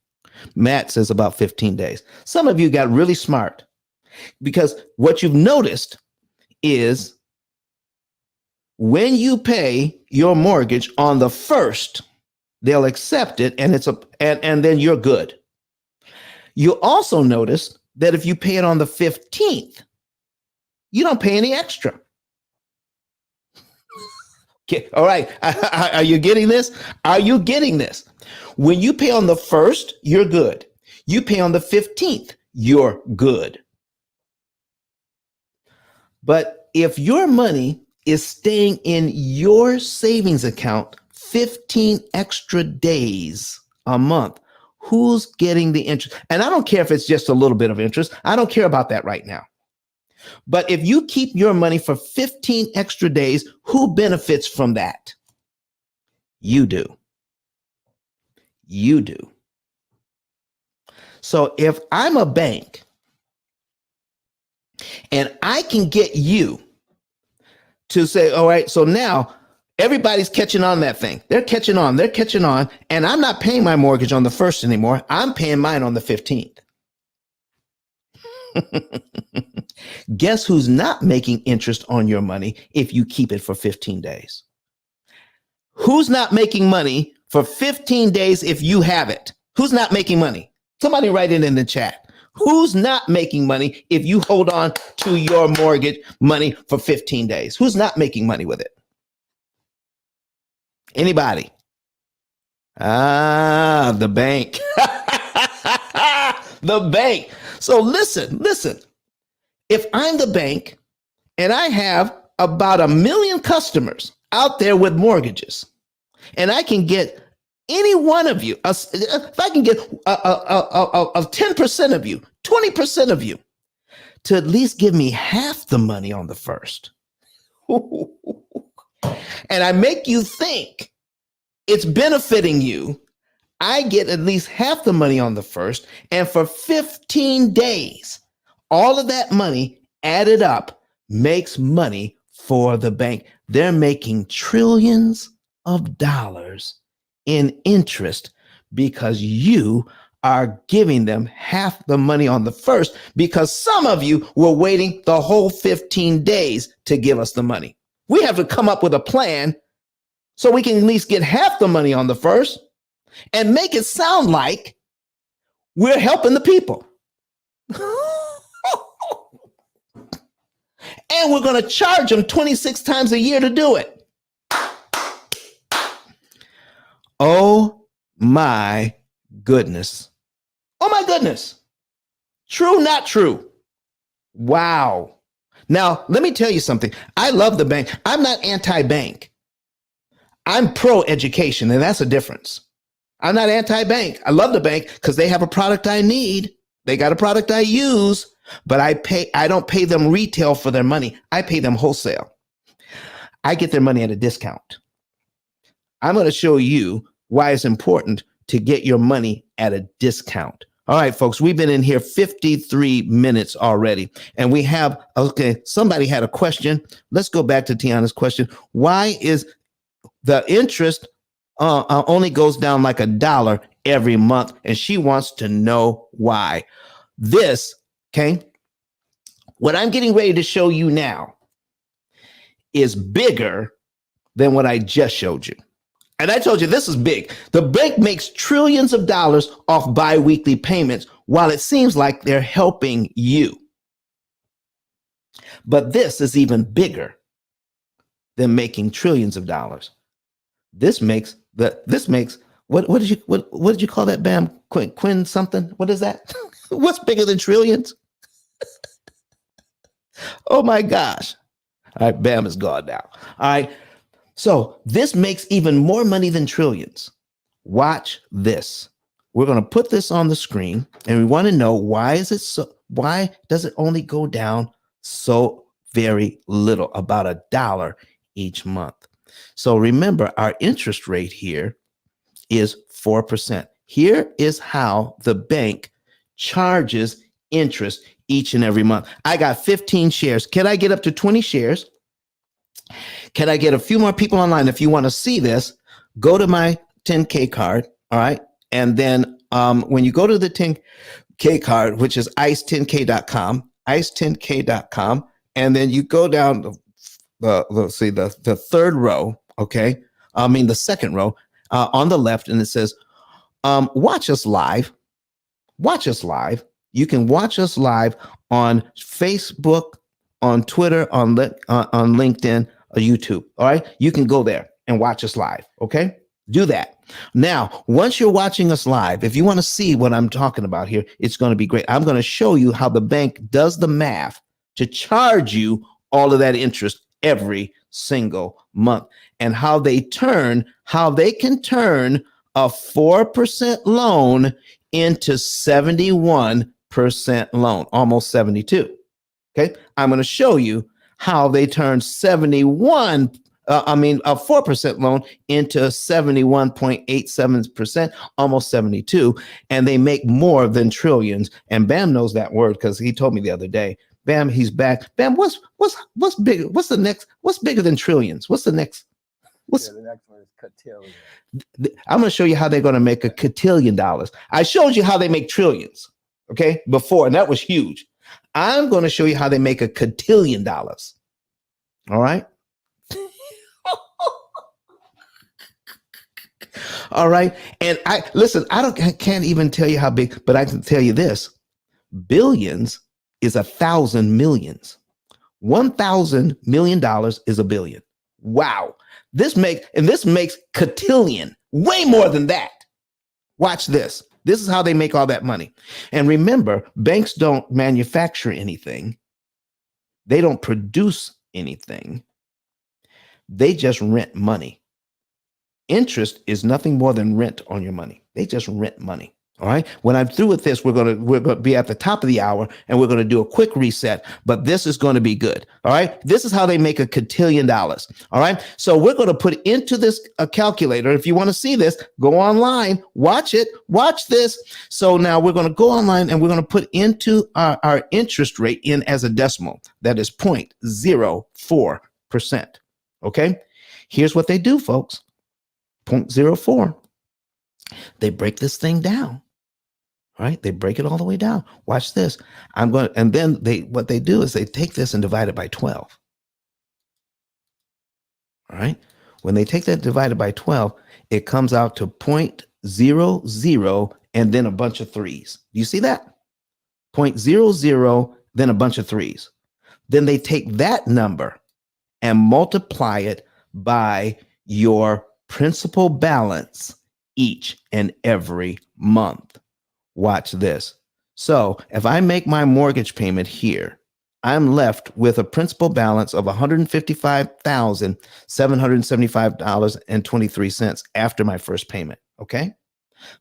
Matt says about 15 days. Some of you got really smart because what you've noticed is when you pay your mortgage on the first, they'll accept it and and then you're good. You also notice that if you pay it on the 15th, you don't pay any extra. Okay, all right. Are you getting this? Are you getting this? When you pay on the first, you're good. You pay on the 15th, you're good. But if your money is staying in your savings account 15 extra days a month, who's getting the interest? And I don't care if it's just a little bit of interest. I don't care about that right now. But if you keep your money for 15 extra days, who benefits from that? You do. You do. So if I'm a bank and I can get you to say, all right, so now everybody's catching on that thing. They're catching on. And I'm not paying my mortgage on the first anymore. I'm paying mine on the 15th. Guess who's not making interest on your money if you keep it for 15 days? Who's not making money for 15 days if you have it? Who's not making money? Somebody write it in the chat. Who's not making money if you hold on to your mortgage money for 15 days? Who's not making money with it? Anybody? The bank. The bank. So listen. If I'm the bank and I have about 1 million customers out there with mortgages, and I can get any one of you, if I can get 10% of you, 20% of you to at least give me half the money on the first, and I make you think it's benefiting you, I get at least half the money on the first, and for 15 days, all of that money added up makes money for the bank. They're making trillions of dollars in interest because you are giving them half the money on the first, because some of you were waiting the whole 15 days to give us the money. We have to come up with a plan so we can at least get half the money on the first and make it sound like we're helping the people. And we're going to charge them 26 times a year to do it. Oh my goodness. Oh my goodness. True, not true. Wow. Now, let me tell you something. I love the bank. I'm not anti-bank. I'm pro-education, and that's a difference. I'm not anti-bank. I love the bank because they have a product I need. They got a product I use, but I don't pay them retail for their money. I pay them wholesale. I get their money at a discount. I'm going to show you why it's important to get your money at a discount. All right, folks, we've been in here 53 minutes already, and we have, okay, somebody had a question. Let's go back to Tiana's question. Why is the interest only goes down like $1 every month? And she wants to know why. This, okay, what I'm getting ready to show you now is bigger than what I just showed you. And I told you this is big. The bank makes trillions of dollars off biweekly payments while it seems like they're helping you. But this is even bigger than making trillions of dollars. This makes what did you call that, Bam? Quinn something? What is that? What's bigger than trillions? Oh my gosh. All right, Bam is gone now. All right. So this makes even more money than trillions. Watch this. We're going to put this on the screen and we want to know why does it only go down so very little, about $1 each month? So remember, our interest rate here is 4%. Here is how the bank charges interest each and every month. I got 15 shares. Can I get up to 20 shares? Can I get a few more people online? If you want to see this, go to my 10K card. All right. And then when you go to the 10K card, which is ice10k.com, ice10k.com, and then you go down let's see, the third row. Okay. I mean, the second row on the left, and it says, watch us live. Watch us live. You can watch us live on Facebook, on Twitter, on LinkedIn, or YouTube. All right. You can go there and watch us live. Okay. Do that. Now, once you're watching us live, if you want to see what I'm talking about here, it's going to be great. I'm going to show you how the bank does the math to charge you all of that interest every single month, and how they can turn a 4% loan into 71% loan, almost 72. Okay. I'm going to show you how they turn a 4% loan into 71.87%, almost 72. And they make more than trillions. And Bam knows that word because he told me the other day. Bam, he's back. Bam, what's bigger? What's the next? What's bigger than trillions? What's the next? The next one is cotillion. I'm going to show you how they're going to make a cotillion dollars. I showed you how they make trillions, okay, before, and that was huge. I'm going to show you how they make a cotillion dollars. All right. All right. And I can't even tell you how big, but I can tell you this: billions is 1,000 millions. $1,000 million is a billion. Wow. This makes cotillion, way more than that. Watch this. This is how they make all that money. And remember, banks don't manufacture anything. They don't produce anything. They just rent money. Interest is nothing more than rent on your money. They just rent money. All right. When I'm through with this, we're going to be at the top of the hour and we're going to do a quick reset, but this is going to be good. All right. This is how they make a cotillion dollars. All right. So we're going to put into this a calculator. If you want to see this, go online, watch it, watch this. So now we're going to go online and we're going to put into our interest rate in as a decimal. That is 0.04%. Okay. Here's what they do, folks. 0.04. They break this thing down. Right? They break it all the way down. Watch this. And then what they do is they take this and divide it by 12. All right. When they take that divided by 12, it comes out to 0.00 and then a bunch of threes. Do you see that? 0.00, then a bunch of threes. Then they take that number and multiply it by your principal balance each and every month. Watch this. So if I make my mortgage payment here, I'm left with a principal balance of $155,775.23 after my first payment. Okay.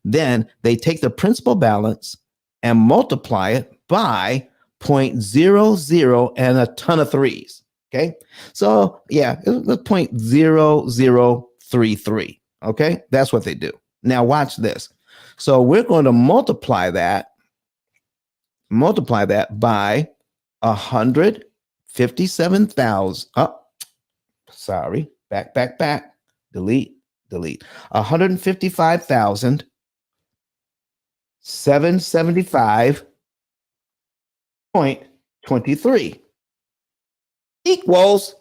Then they take the principal balance and multiply it by 0.00 and a ton of threes. Okay. So yeah, it's 0.0033. Okay. That's what they do. Now watch this. So we're going to multiply that by 157,000. Oh, sorry. Back. Delete. 155,775.23 equals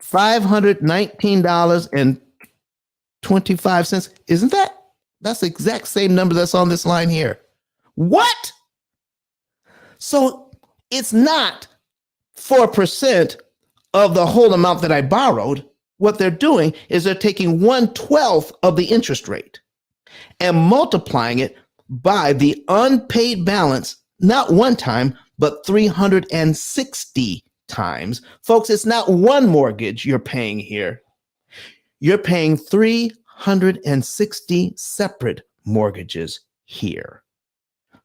$519.25. Isn't that's the exact same number that's on this line here? What? So it's not 4% of the whole amount that I borrowed. What they're doing is they're taking 1/12 of the interest rate and multiplying it by the unpaid balance, not one time, but 360 times. Folks, it's not one mortgage you're paying here. You're paying 360 separate mortgages here.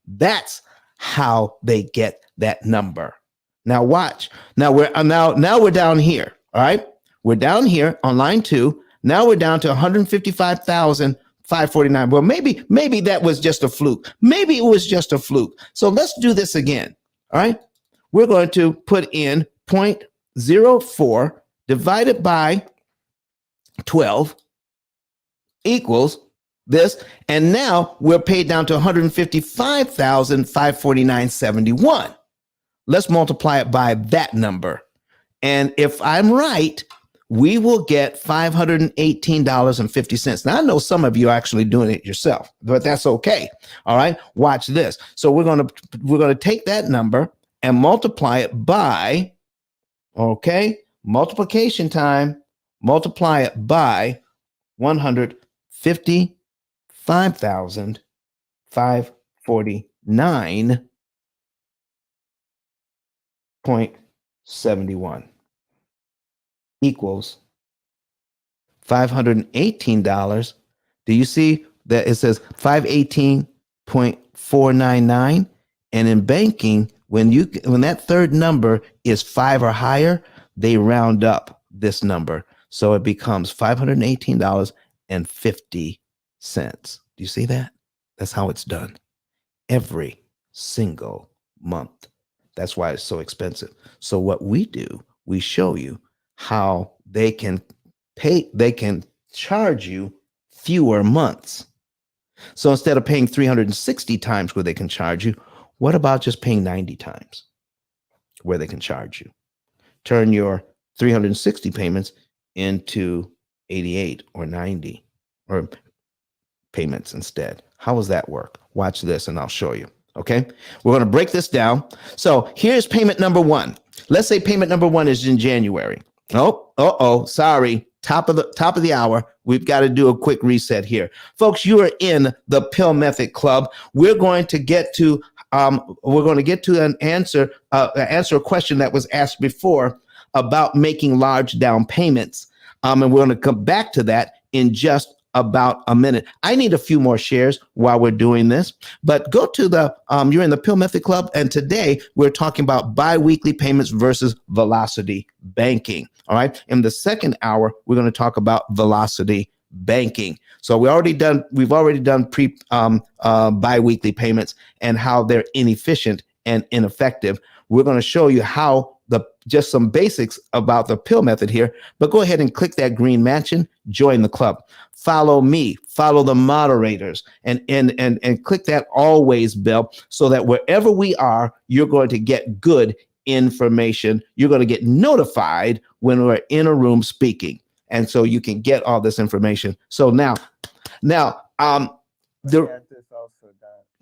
That's how they get that number. Now watch. Now we're down here. All right. We're down here on line 2. Now we're down to 155,549. Well, maybe that was just a fluke. Maybe it was just a fluke. So let's do this again. All right. We're going to put in 0.04 divided by 12 equals this, and now we're paid down to 155,549.71. Let's multiply it by that number, and if I'm right, we will get $518.50. Now I know some of you are actually doing it yourself, but that's okay. All right, watch this. So we're gonna take that number and multiply it by, okay, multiplication time. Multiply it by 155,549.71 equals $518. Do you see that it says 518.499? And in banking, when that third number is 5 or higher, they round up this number. So it becomes $518.50. Do you see that? That's how it's done every single month. That's why it's so expensive. So what we do, we show you how they can charge you fewer months. So instead of paying 360 times where they can charge you, what about just paying 90 times where they can charge you? Turn your 360 payments into 88 or 90 or payments instead. How does that work? Watch this and I'll show you. Okay, we're going to break this down. So here's payment number 1. Let's say payment number 1 is in January. Sorry. Top of the hour. We've got to do a quick reset here. Folks, you are in the P.I.L.L Method Club. We're going to get to an answer a question that was asked before about making large down payments. And we're going to come back to that in just about a minute. I need a few more shares while we're doing this, but go to you're in the P.I.L.L Method Club, and today we're talking about biweekly payments versus velocity banking. All right. In the second hour, we're going to talk about velocity banking. So we've already done biweekly payments and how they're inefficient and ineffective. We're going to show you how just some basics about the P.I.L.L method here, but go ahead and click that green mansion, join the club, follow me, follow the moderators, and click that always bell so that wherever we are, you're going to get good information. You're going to get notified when we're in a room speaking. And so you can get all this information. So now, go ahead.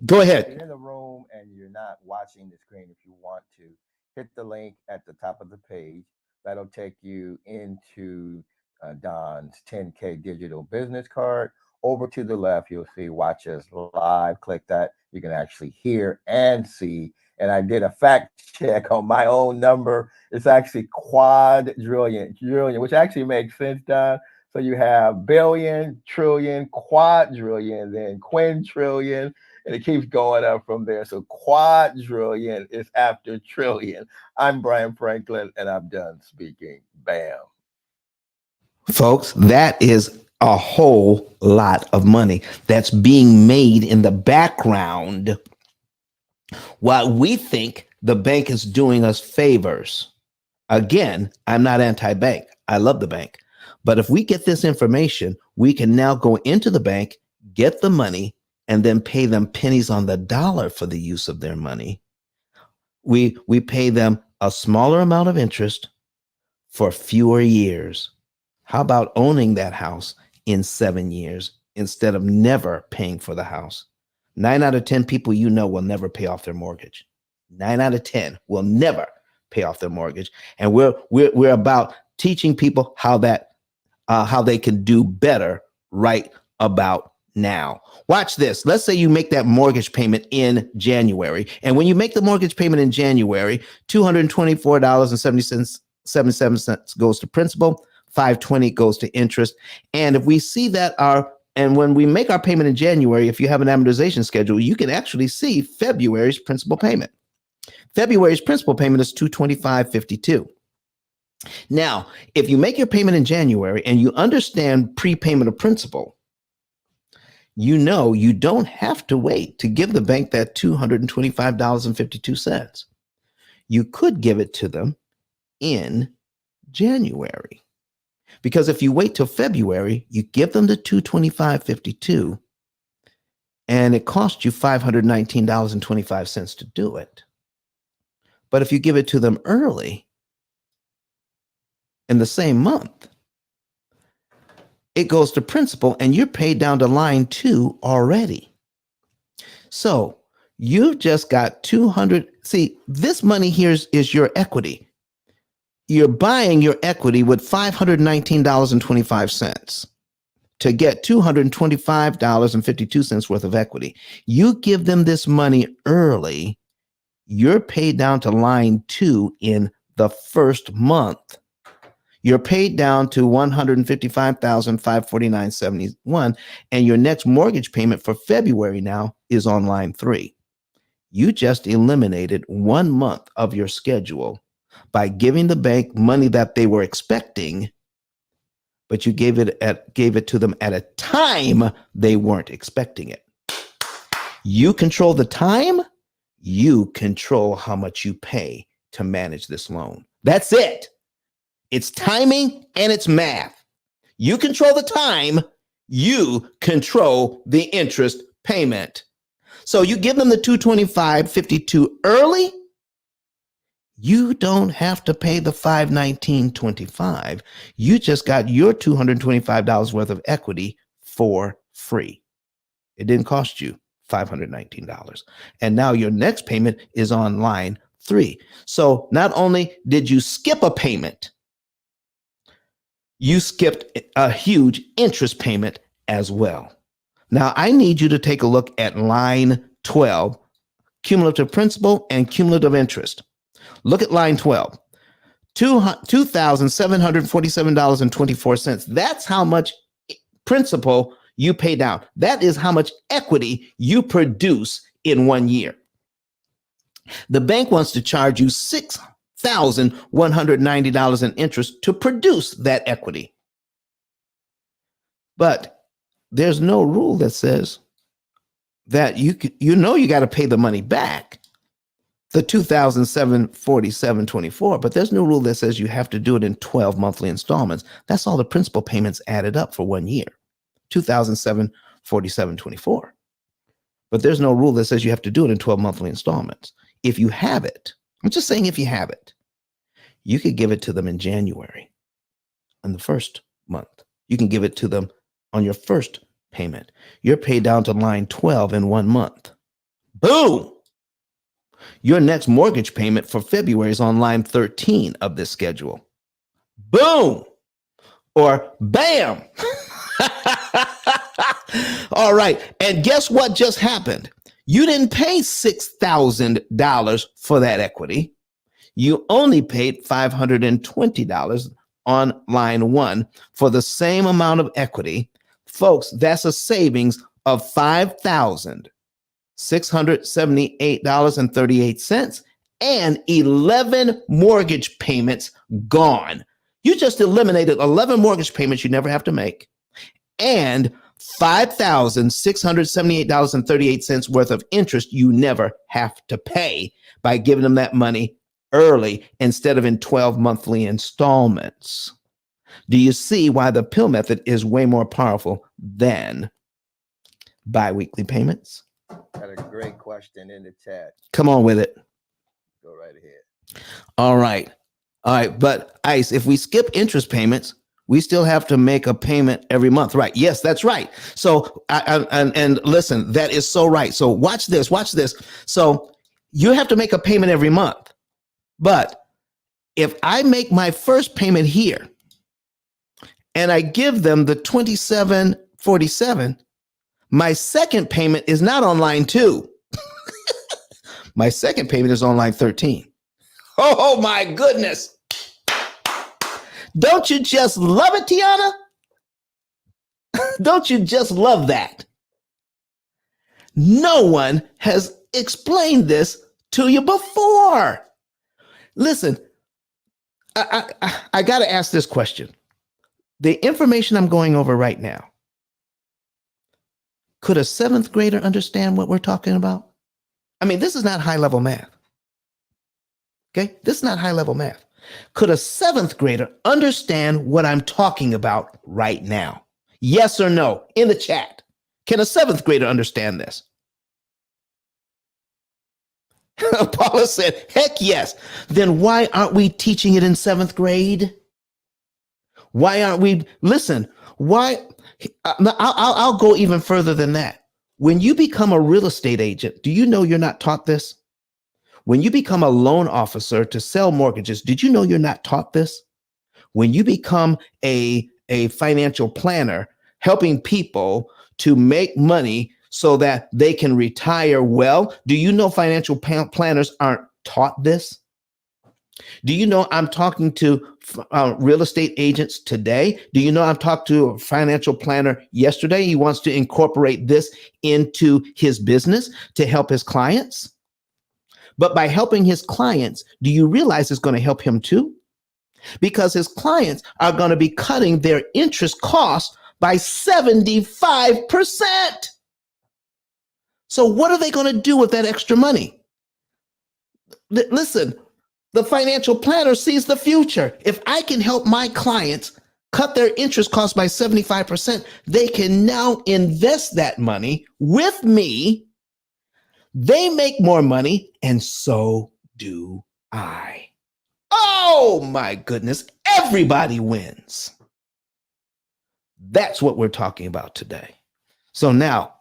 If you're in the room and you're not watching the screen, if you want to, hit the link at the top of the page. That'll take you into Don's 10K digital business card. Over to the left, you'll see Watch Us Live. Click that. You can actually hear and see. And I did a fact check on my own number. It's actually quadrillion, which actually makes sense, Don. So you have billion, trillion, quadrillion, then quintillion, and it keeps going up from there. So quadrillion is after trillion. I'm Brian Franklin, and I'm done speaking. Bam. Folks, that is a whole lot of money that's being made in the background while we think the bank is doing us favors. Again, I'm not anti-bank. I love the bank. But if we get this information, we can now go into the bank, get the money, and then pay them pennies on the dollar for the use of their money. We pay them a smaller amount of interest for fewer years? How about owning that house in 7 years instead of never paying for the house? 9 out of 10 people you know will never pay off their mortgage. 9 out of 10 will never pay off their mortgage. And we're about teaching people how they can do better right about now. Watch this. Let's say you make that mortgage payment in January. And when you make the mortgage payment in January, $224.77 goes to principal, $520 goes to interest. And if we see that when we make our payment in January, if you have an amortization schedule, you can actually see February's principal payment. February's principal payment is $225.52. Now, if you make your payment in January and you understand prepayment of principal, you know you don't have to wait to give the bank that $225.52. You could give it to them in January. Because if you wait till February, you give them the $225.52 and it costs you $519.25 to do it. But if you give it to them early, in the same month, it goes to principal and you're paid down to line 2 already. So you've just got 200. See, this money here is your equity. You're buying your equity with $519.25 to get $225.52 worth of equity. You give them this money early, you're paid down to line 2 in the first month. You're paid down to $155,549.71, and your next mortgage payment for February now is on line 3. You just eliminated 1 month of your schedule by giving the bank money that they were expecting, but you gave it to them at a time they weren't expecting it. You control the time, you control how much you pay to manage this loan. That's it. It's timing and it's math. You control the time, you control the interest payment. So you give them the $225.52 early, you don't have to pay the $519.25. You just got your $225 worth of equity for free. It didn't cost you $519. And now your next payment is on line 3. So not only did you skip a payment, you skipped a huge interest payment as well. Now, I need you to take a look at line 12, cumulative principal and cumulative interest. Look at line 12, $2,747.24. That's how much principal you pay down. That is how much equity you produce in 1 year. The bank wants to charge you $6,190 in interest to produce that equity. But there's no rule that says that you got to pay the money back, the $2,747.24, but there's no rule that says you have to do it in 12 monthly installments. That's all the principal payments added up for 1 year, $2,747.24. But there's no rule that says you have to do it in 12 monthly installments. If you have it, I'm just saying if you have it, you could give it to them in January, in the first month. You can give it to them on your first payment. You're paid down to line 12 in 1 month. Boom! Your next mortgage payment for February is on line 13 of this schedule. Boom! Or bam! All right. And guess what just happened? You didn't pay $6,000 for that equity. You only paid $520 on line 1 for the same amount of equity. Folks, that's a savings of $5,678.38 and 11 mortgage payments gone. You just eliminated 11 mortgage payments you never have to make and $5,678.38 worth of interest you never have to pay by giving them that money early instead of in 12 monthly installments. Do you see why the P.I.L.L method is way more powerful than biweekly payments? Got a great question in the chat. Come on with it. Go right ahead. All right. All right, but ICE, if we skip interest payments, we still have to make a payment every month, right? Yes, that's right. So, and listen, that is so right. So watch this. So you have to make a payment every month. But if I make my first payment here and I give them the $27.47, my second payment is not on line 2. My second payment is on line 13. Oh my goodness. Don't you just love it, Tiana? Don't you just love that? No one has explained this to you before. Listen, I got to ask this question. The information I'm going over right now, could a 7th grader understand what we're talking about? I mean, this is not high-level math. Okay? This is not high-level math. Could a 7th grader understand what I'm talking about right now? Yes or no? In the chat. Can a 7th grader understand this? Paula said, heck yes. Then why aren't we teaching it in 7th grade? Why aren't we? Listen, why? I'll go even further than that. When you become a real estate agent, do you know you're not taught this? When you become a loan officer to sell mortgages, did you know you're not taught this? When you become a financial planner, helping people to make money so that they can retire well, do you know financial planners aren't taught this? Do you know I'm talking to real estate agents today? Do you know I've talked to a financial planner yesterday? He wants to incorporate this into his business to help his clients. But by helping his clients, do you realize it's going to help him too? Because his clients are going to be cutting their interest costs by 75%. So what are they going to do with that extra money? Listen, the financial planner sees the future. If I can help my clients cut their interest costs by 75%, they can now invest that money with me. They make more money, and so do I. Oh my goodness, everybody wins. That's what we're talking about today. So now,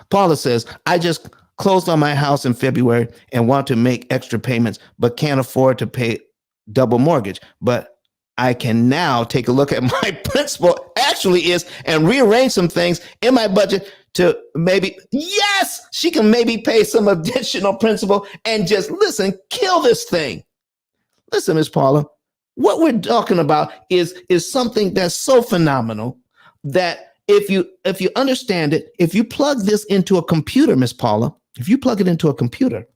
Paula says, I just closed on my house in February and want to make extra payments, but can't afford to pay double mortgage. But I can now take a look at my principal actually is and rearrange some things in my budget to maybe, yes, she can maybe pay some additional principal and just listen, kill this thing. Listen, Miss Paula, what we're talking about is something that's so phenomenal that if you understand it, if you plug this into a computer, Miss Paula, if you plug it into a computer,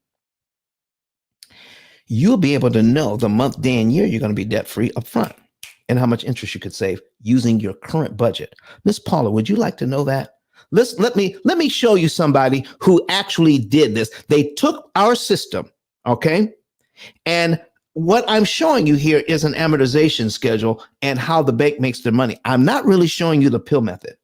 you'll be able to know the month, day, and year you're going to be debt-free up front and how much interest you could save using your current budget. Miss Paula, would you like to know that? Let me show you somebody who actually did this. They took our system, okay? And what I'm showing you here is an amortization schedule and how the bank makes their money. I'm not really showing you the P.I.L.L method.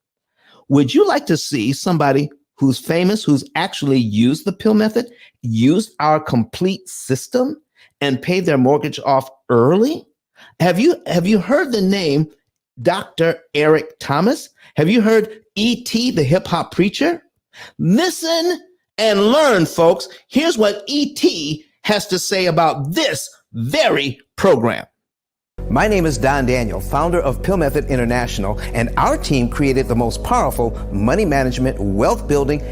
Would you like to see somebody who's famous, who's actually used the P.I.L.L method, used our complete system and paid their mortgage off early? Have you heard the name Dr. Eric Thomas? Have you heard E.T., the hip hop preacher? Listen and learn, folks. Here's what E.T. has to say about this very program. My name is Don Daniel, founder of P.I.L.L Method International, and our team created the most powerful money management, wealth building,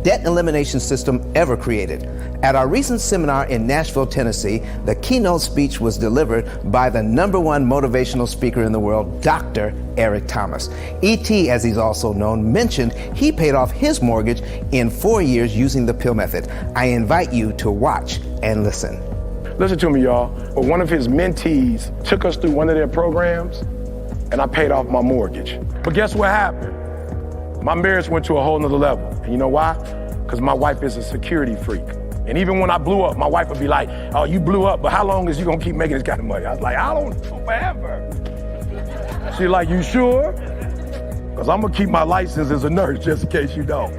debt elimination system ever created. At our recent seminar in Nashville, Tennessee, the keynote speech was delivered by the #1 motivational speaker in the world, Dr. Eric Thomas. E.T., as he's also known, mentioned he paid off his mortgage in 4 years using the P.I.L.L method. I invite you to watch and listen. Listen to me, y'all. One of his mentees took us through one of their programs, and I paid off my mortgage. But guess what happened? My marriage went to a whole nother level. And you know why? Because my wife is a security freak. And even when I blew up, my wife would be like, oh, you blew up, but how long is you gonna keep making this kind of money? I was like, I don't know, forever. She's like, you sure? Because I'm gonna keep my license as a nurse just in case you don't.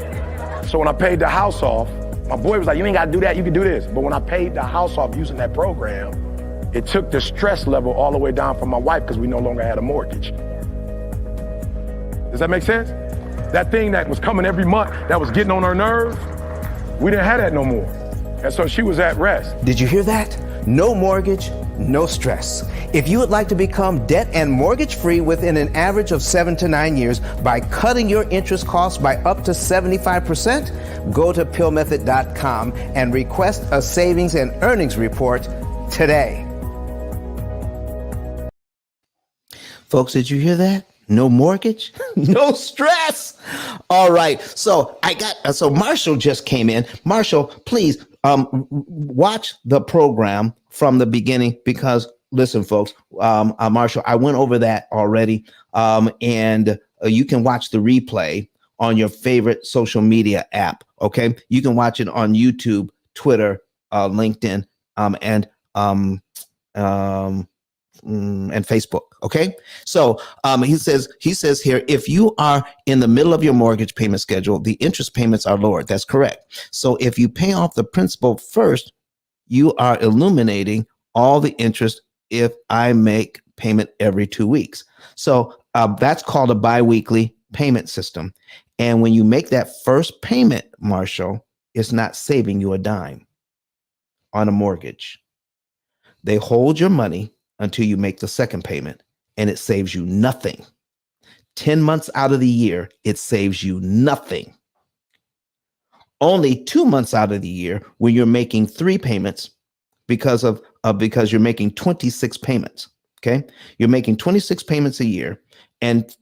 So when I paid the house off, my boy was like, you ain't gotta do that, you can do this. But when I paid the house off using that program, it took the stress level all the way down for my wife because we no longer had a mortgage. Does that make sense? That thing that was coming every month, that was getting on her nerves, we didn't have that no more. And so she was at rest. Did you hear that? No mortgage, no stress. If you would like to become debt and mortgage free within an average of 7 to 9 years by cutting your interest costs by up to 75%, go to PILLmethod.com and request a savings and earnings report today. Folks, did you hear that? No mortgage, no stress. All right. So Marshall just came in. Marshall, please watch the program from the beginning because listen, folks, Marshall, I went over that already. And you can watch the replay on your favorite social media app. OK, you can watch it on YouTube, Twitter, LinkedIn, and Facebook. Okay. So he says here, if you are in the middle of your mortgage payment schedule, the interest payments are lower. That's correct. So if you pay off the principal first, you are eliminating all the interest if I make payment every 2 weeks. So that's called a biweekly payment system. And when you make that first payment, Marshall, it's not saving you a dime on a mortgage. They hold your money until you make the second payment, and it saves you nothing. 10 months out of the year, it saves you nothing. Only 2 months out of the year when you're making 3 payments because you're making 26 payments. Okay, you're making 26 payments a year, and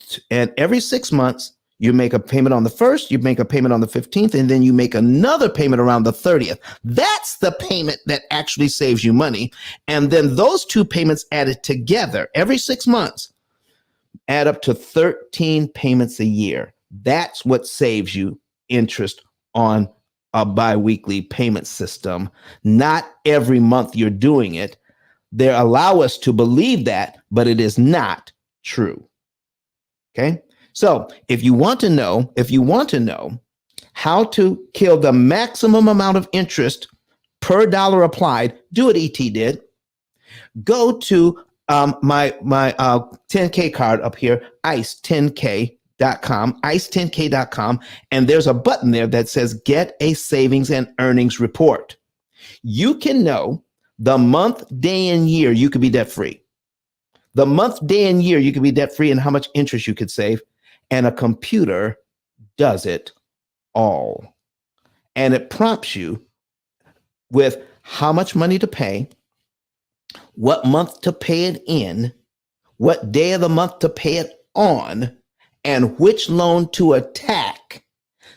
every 6 months you make a payment on the 1st, you make a payment on the 15th, and then you make another payment around the 30th. That's the payment that actually saves you money. And then those 2 payments added together every 6 months add up to 13 payments a year. That's what saves you interest on a biweekly payment system. Not every month you're doing it. They allow us to believe that, but it is not true. Okay. So if you want to know how to kill the maximum amount of interest per dollar applied, do what ET did. Go to my 10K card up here, ice10k.com, ice10k.com, and there's a button there that says get a savings and earnings report. You can know the month, day, and year you could be debt free. The month, day, and year you could be debt free and how much interest you could save. And a computer does it all. And it prompts you with how much money to pay, what month to pay it in, what day of the month to pay it on, and which loan to attack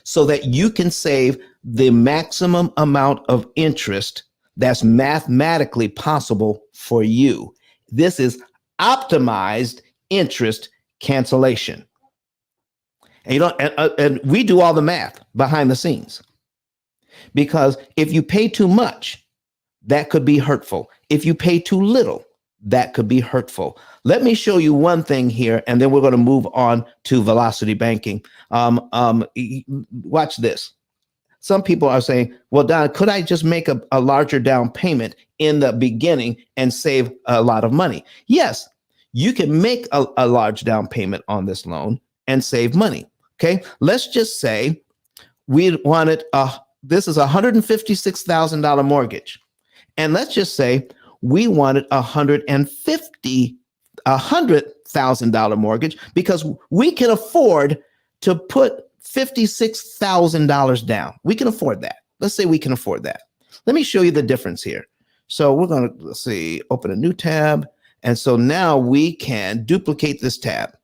so that you can save the maximum amount of interest that's mathematically possible for you. This is optimized interest cancellation. And and we do all the math behind the scenes, because if you pay too much, that could be hurtful. If you pay too little, that could be hurtful. Let me show you one thing here, and then we're going to move on to velocity banking. Watch this. Some people are saying, well, Don, could I just make a larger down payment in the beginning and save a lot of money? Yes, you can make a large down payment on this loan and save money. Okay, let's just say we wanted this is a $156,000 mortgage, and let's just say we wanted $100,000 mortgage because we can afford to put $56,000 down. We can afford that. Let's say we can afford that. Let me show you the difference here. So we're going to, let's see, open a new tab. And so now we can duplicate this tab.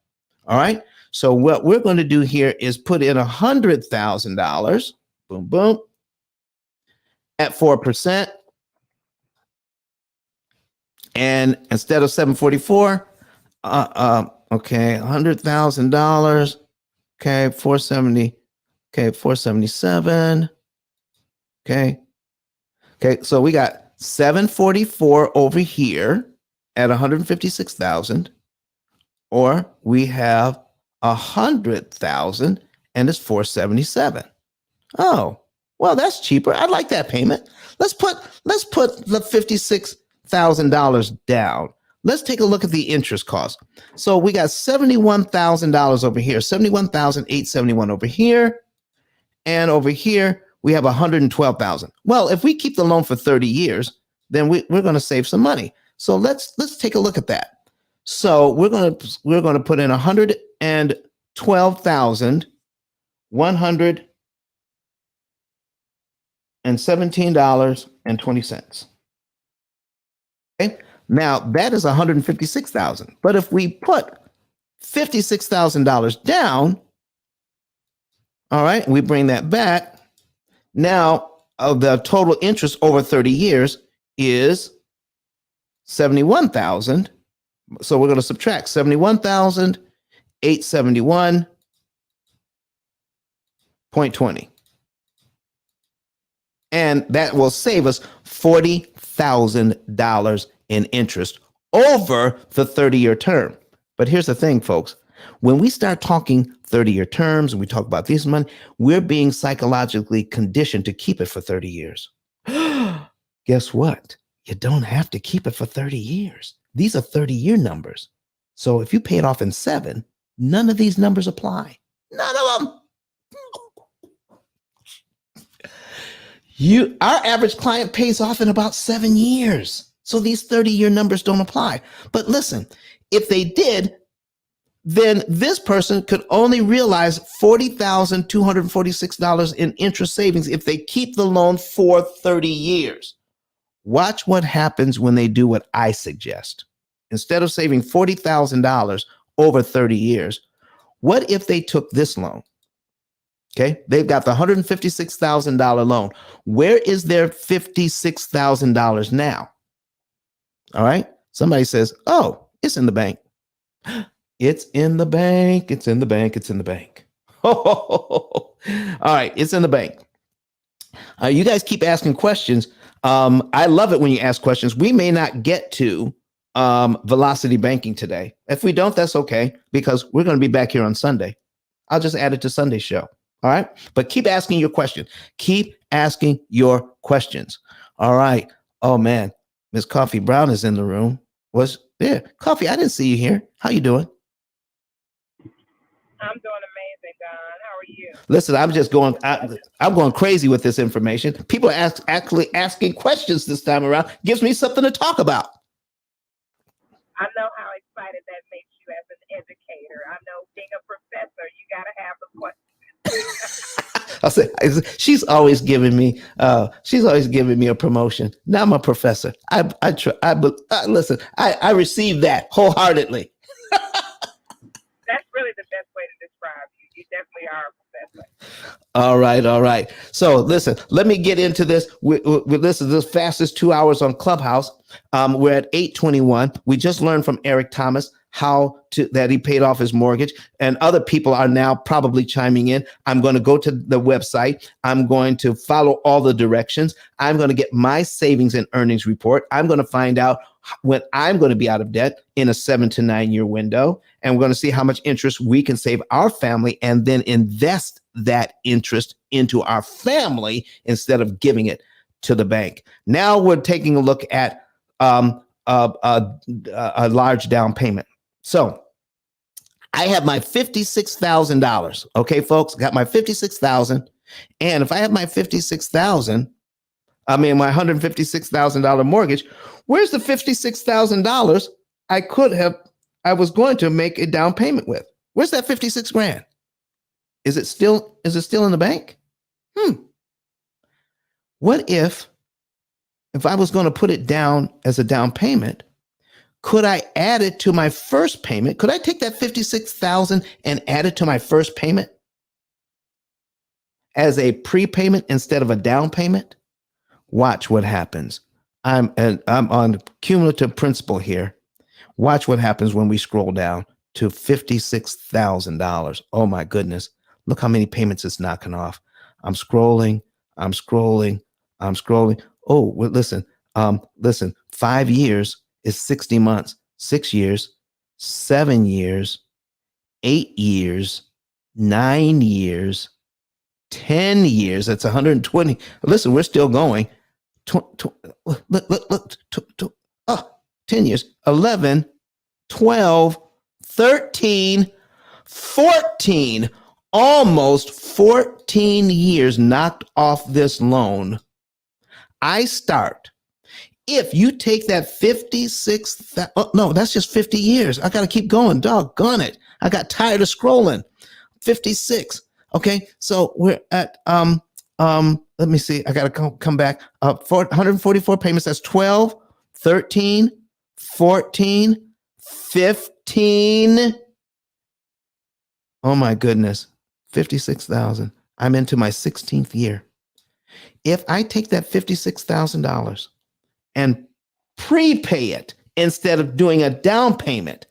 All right. So what we're going to do here is put in $100,000, boom, boom, at 4%. And instead of 744, okay, $100,000, okay, 470, okay, 477, okay. Okay, so we got 744 over here at 156,000, or we have 100,000 and it's 477. Oh, well, that's cheaper. I like that payment. Let's put the $50,000 down, let's take a look at the interest cost. So we got $71,000 over here, 71,871 over here, and over here we have 112,000. Well, if we keep the loan for 30 years, then we're going to save some money. So let's take a look at that. So we're going to put in $112,117.20. Okay. Now that is $156,000. But if we put $56,000 down, all right, we bring that back. Now the total interest over 30 years is 71,000. So we're going to subtract 71,871.20. And that will save us $40,000 in interest over the 30-year term. But here's the thing, folks. When we start talking 30-year terms and we talk about this money, we're being psychologically conditioned to keep it for 30 years. Guess what? You don't have to keep it for 30 years. These are 30-year numbers. So if you pay it off in 7, none of these numbers apply. None of them. Our average client pays off in about 7 years. So these 30-year numbers don't apply. But listen, if they did, then this person could only realize $40,246 in interest savings if they keep the loan for 30 years. Watch what happens when they do what I suggest. Instead of saving $40,000 over 30 years, what if they took this loan? Okay, they've got the $156,000 loan. Where is their $56,000 now? All right, somebody says, oh, it's in the bank. It's in the bank. It's in the bank. It's in the bank. All right, it's in the bank. You guys keep asking questions. I love it when you ask questions. We may not get to velocity banking today. If we don't, that's okay, because we're going to be back here on Sunday. I'll just add it to Sunday's show. All right. But keep asking your question. Keep asking your questions. All right. Oh, man. Miss Coffee Brown is in the room. Was there? Coffee, I didn't see you here. How you doing? I'm doing amazing, Don. How are you? Listen, I'm going crazy with this information. People are actually asking questions this time around. Gives me something to talk about. I know how excited that makes you as an educator. I know being a professor, you got to have the questions. I'll say she's always giving me a promotion. Now I'm a professor. Listen, I receive that wholeheartedly. That's really the best way to describe you. You definitely are a professor. All right. So listen, let me get into this. This is the fastest 2 hours on Clubhouse. We're at 8:21. We just learned from Eric Thomas that he paid off his mortgage, and other people are now probably chiming in. I'm going to go to the website. I'm going to follow all the directions. I'm going to get my savings and earnings report. I'm going to find out when I'm going to be out of debt in a 7 to 9 year window. And we're going to see how much interest we can save our family and then invest that interest into our family instead of giving it to the bank. Now we're taking a look at a large down payment. So I have my $56,000. Okay, folks, got my $56,000. And if I have my $56,000, my $156,000 mortgage, where's the $56,000 I was going to make a down payment with? Where's that 56 grand? Is it still in the bank? What if I was going to put it down as a down payment, could I add it to my first payment? Could I take that $56,000 and add it to my first payment as a prepayment instead of a down payment? Watch what happens. I'm on cumulative principle here. Watch what happens when we scroll down to $56,000. Oh my goodness. Look how many payments it's knocking off. I'm scrolling. Oh, well, listen. 5 years is 60 months. 6 years, 7 years, 8 years, 9 years, 10 years. That's 120. Listen, we're still going. Look, 10 years, 11, 12, 13, 14, almost 14 years knocked off this loan. I start. If you take that 56, no, that's just 50 years. I got to keep going. Doggone it. I got tired of scrolling. 56. Okay. So we're at, let me see. I got to come back up. 144 payments. That's 12, 13, 14, 15. Oh my goodness. 56,000. I'm into my 16th year. If I take that $56,000 and prepay it instead of doing a down payment,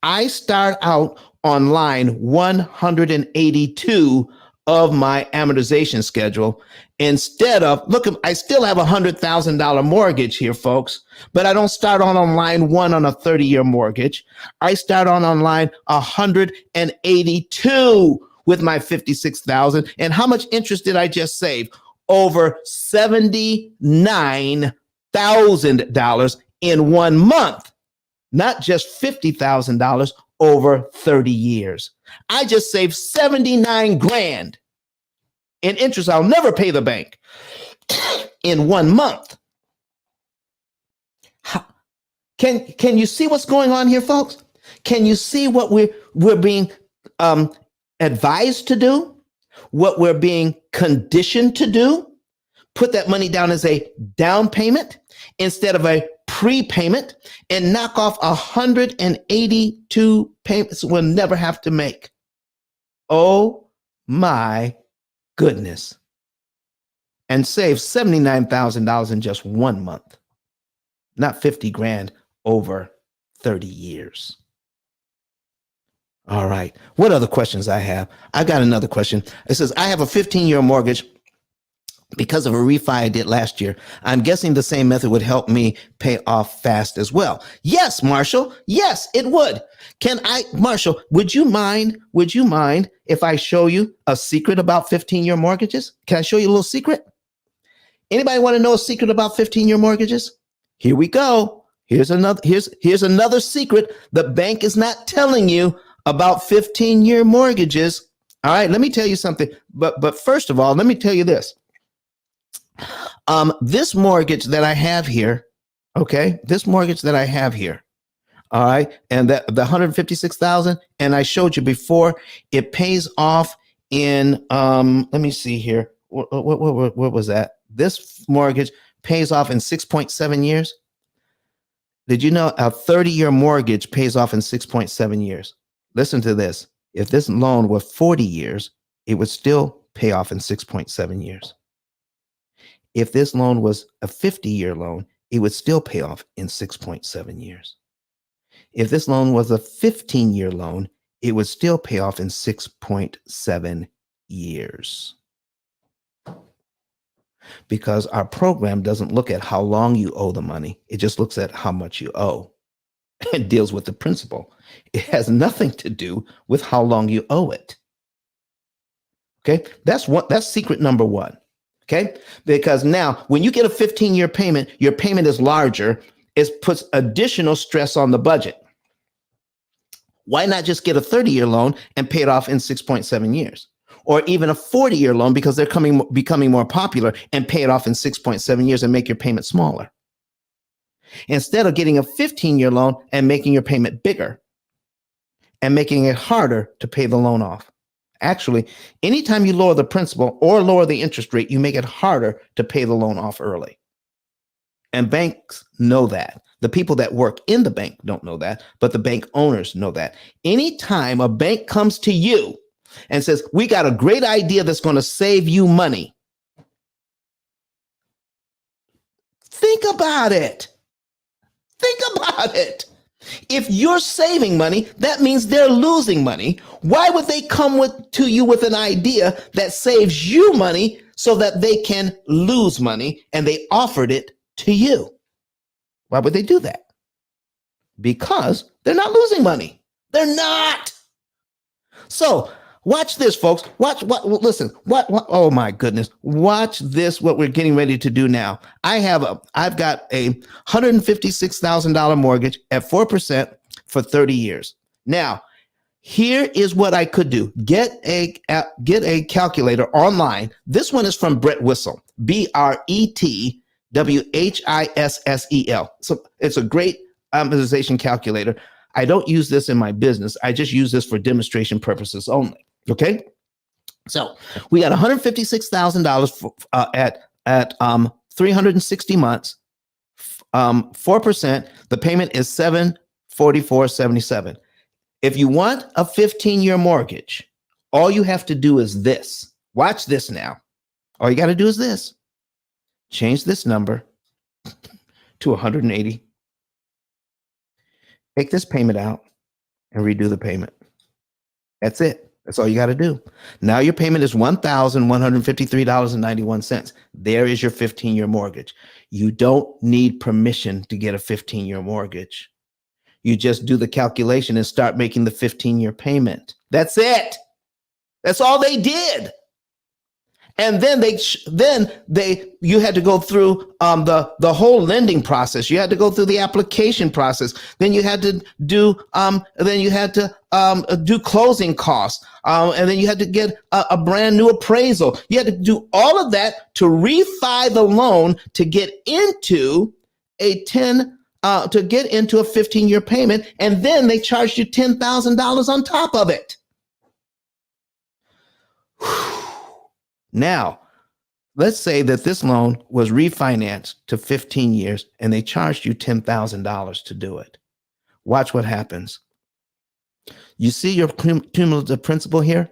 I start out on line 182 of my amortization schedule. Instead of, look, I still have a $100,000 mortgage here, folks, but I don't start on line 1 on a 30-year mortgage. I start on line 182 with my $56,000. And how much interest did I just save? Over $79,000 in 1 month, not just $50,000 over 30 years. I just saved 79 grand in interest I'll never pay the bank in 1 month. Can you see what's going on here, folks? Can you see what we're being advised to do? What we're being conditioned to do? Put that money down as a down payment instead of a prepayment and knock off 182 payments we'll never have to make. Oh my goodness. And save $79,000 in just 1 month, not 50 grand over 30 years. All right. What other questions I have? I got another question. It says, I have a 15-year mortgage because of a refi I did last year. I'm guessing the same method would help me pay off fast as well. Yes, Marshall. Yes, it would. Marshall, would you mind if I show you a secret about 15-year mortgages? Can I show you a little secret? Anybody want to know a secret about 15-year mortgages? Here we go. Here's another secret the bank is not telling you about 15-year mortgages. All right, let me tell you something. But first of all, let me tell you this. This mortgage that I have here, okay, all right, and the 156,000, and I showed you before, it pays off in let me see here. What was that? This mortgage pays off in 6.7 years. Did you know a 30-year mortgage pays off in 6.7 years? Listen to this. If this loan were 40 years, it would still pay off in 6.7 years. If this loan was a 50-year loan, it would still pay off in 6.7 years. If this loan was a 15-year loan, it would still pay off in 6.7 years. Because our program doesn't look at how long you owe the money. It just looks at how much you owe and deals with the principal. It has nothing to do with how long you owe it. Okay, that's secret number one. Okay, because now when you get a 15-year payment, your payment is larger. It puts additional stress on the budget. Why not just get a 30-year loan and pay it off in 6.7 years? Or even a 40-year loan, because they're becoming more popular, and pay it off in 6.7 years and make your payment smaller. Instead of getting a 15-year loan and making your payment bigger and making it harder to pay the loan off. Actually, anytime you lower the principal or lower the interest rate, you make it harder to pay the loan off early. And banks know that. The people that work in the bank don't know that, but the bank owners know that. Anytime a bank comes to you and says, we got a great idea that's going to save you money, think about it. Think about it. If you're saving money, that means they're losing money. Why would they come to you with an idea that saves you money so that they can lose money, and they offered it to you? Why would they do that? Because they're not losing money. They're not. So Watch this, folks. Listen. Oh my goodness. Watch this. What we're getting ready to do now. I've got a $156,000 mortgage at 4% for 30 years. Now, here is what I could do. Get a calculator online. This one is from Brett Whistle, BRETWHISSEL. So it's a great amortization calculator. I don't use this in my business. I just use this for demonstration purposes only. Okay. So we got $156,000 at 360 months, 4%. The payment is $744.77. If you want a 15-year mortgage, all you have to do is this. Watch this now. All you got to do is this. Change this number to 180. Take this payment out and redo the payment. That's it. That's all you got to do. Now your payment is $1,153.91. There is your 15-year mortgage. You don't need permission to get a 15-year mortgage. You just do the calculation and start making the 15-year payment. That's it. That's all they did. And then you had to go through the whole lending process. You had to go through the application process. Then you had to do do closing costs. And then you had to get a brand new appraisal. You had to do all of that to refi the loan to get into a 15-year payment, and then they charged you $10,000 on top of it. Now, let's say that this loan was refinanced to 15 years and they charged you $10,000 to do it. Watch what happens. You see your cumulative principal here?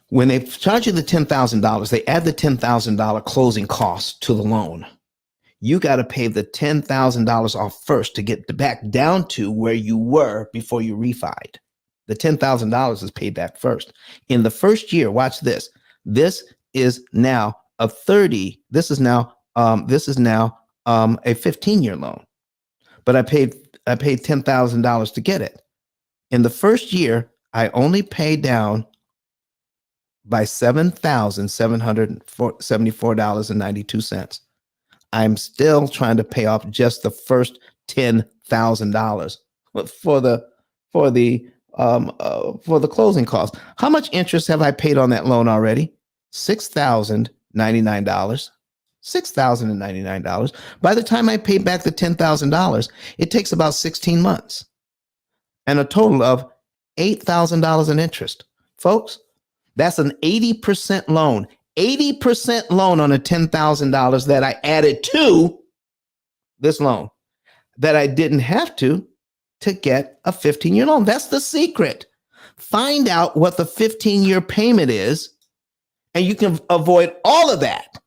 When they charge you the $10,000, they add the $10,000 closing costs to the loan. You got to pay the $10,000 off first to get back down to where you were before you refied. The $10,000 is paid back first. In the first year, watch this. This is now a 15-year loan. But I paid $10,000 to get it. In the first year, I only paid down by $7,774.92. I'm still trying to pay off just the first $10,000 for the closing costs. How much interest have I paid on that loan already? $6,099. $6,099. By the time I pay back the $10,000, it takes about 16 months and a total of $8,000 in interest. Folks, that's an 80% loan. 80% loan on a $10,000 that I added to this loan that I didn't have to get a 15-year loan. That's the secret. Find out what the 15-year payment is, and you can avoid all of that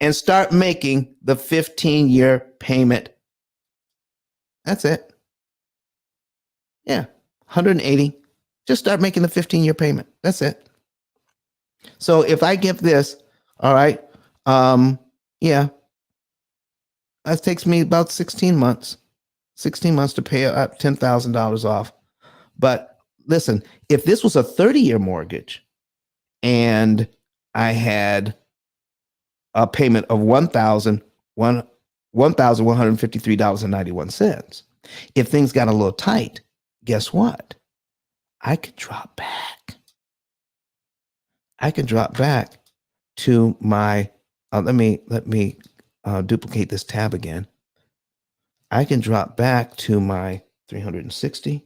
and start making the 15-year payment. That's it. Yeah, 180. Just start making the 15-year payment. That's it. So if I give this, all right, that takes me about 16 months to pay $10,000 off. But listen, if this was a 30-year mortgage and I had a payment of $1,153.91, if things got a little tight, guess what? I could drop back. I can drop back to my, let me duplicate this tab again. I can drop back to my 360.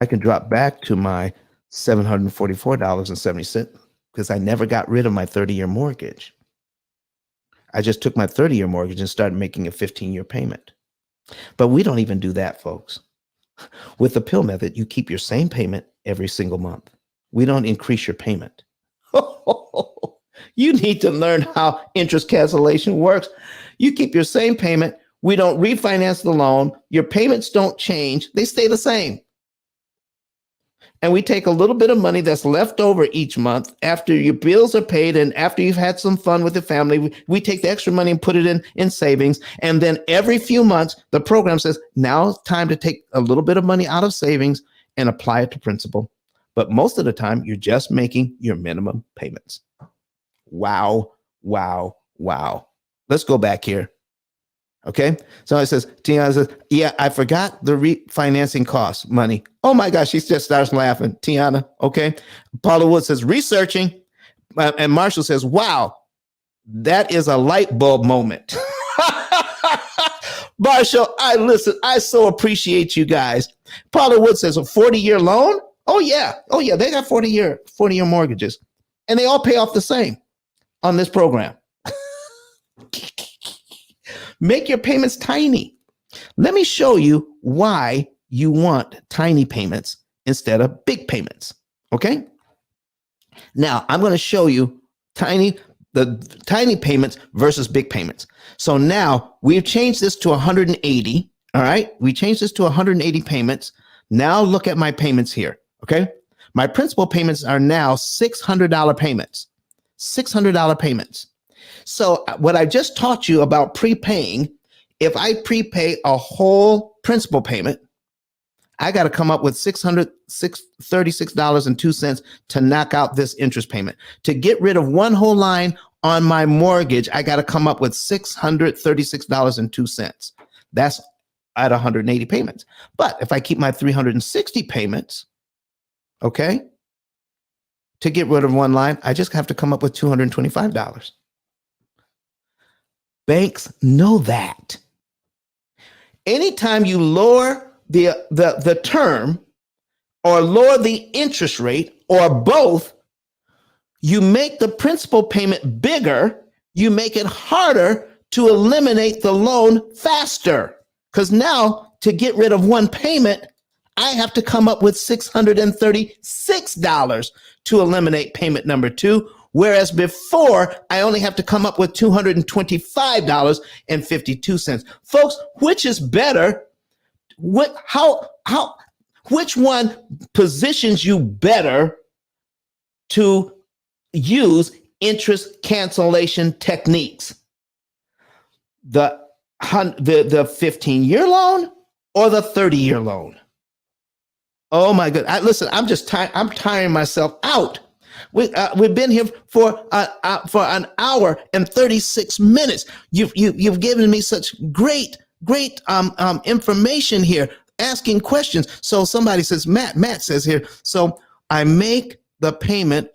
I can drop back to my $744.70 because I never got rid of my 30-year mortgage. I just took my 30-year mortgage and started making a 15-year payment. But we don't even do that, folks. With the P.I.L.L method, you keep your same payment every single month. We don't increase your payment. You need to learn how interest cancellation works. You keep your same payment. We don't refinance the loan. Your payments don't change. They stay the same. and we take a little bit of money that's left over each month after your bills are paid and after you've had some fun with the family. We take the extra money and put it in savings. And then every few months, the program says, now it's time to take a little bit of money out of savings and apply it to principal. But most of the time, you're just making your minimum payments. Wow, wow, wow. Let's go back here. Okay. So it says, Tiana says, yeah, I forgot the refinancing cost money. Oh my gosh. She just starts laughing. Tiana. Okay. Paula Wood says, researching. And Marshall says, wow, that is a light bulb moment. Marshall, I so appreciate you guys. Paula Wood says, a 40-year loan. Oh yeah. They got 40-year mortgages and they all pay off the same on this program. Make your payments tiny. Let me show you why you want tiny payments instead of big payments. Okay. Now I'm going to show you the tiny payments versus big payments. So now we've changed this to 180. All right. We changed this to 180 payments. Now look at my payments here. Okay. My principal payments are now $600 payments. $600 payments. So what I just taught you about prepaying, if I prepay a whole principal payment, I got to come up with $36.02 to knock out this interest payment. To get rid of one whole line on my mortgage, I got to come up with $636.02. That's at 180 payments. But if I keep my 360 payments, okay, to get rid of one line, I just have to come up with $225. Banks know that. Anytime you lower the term or lower the interest rate or both, you make the principal payment bigger, you make it harder to eliminate the loan faster. Because now to get rid of one payment, I have to come up with $636 to eliminate payment number 2. Whereas before, I only have to come up with $225.52. Folks, which is better? Which one positions you better to use interest cancellation techniques? The 15-year loan or the 30-year loan? Oh my goodness. Listen, I'm tiring myself out. We've been here for an hour and 36 minutes. You've given me such great information here, asking questions. So somebody says, Matt says here, so I make the payment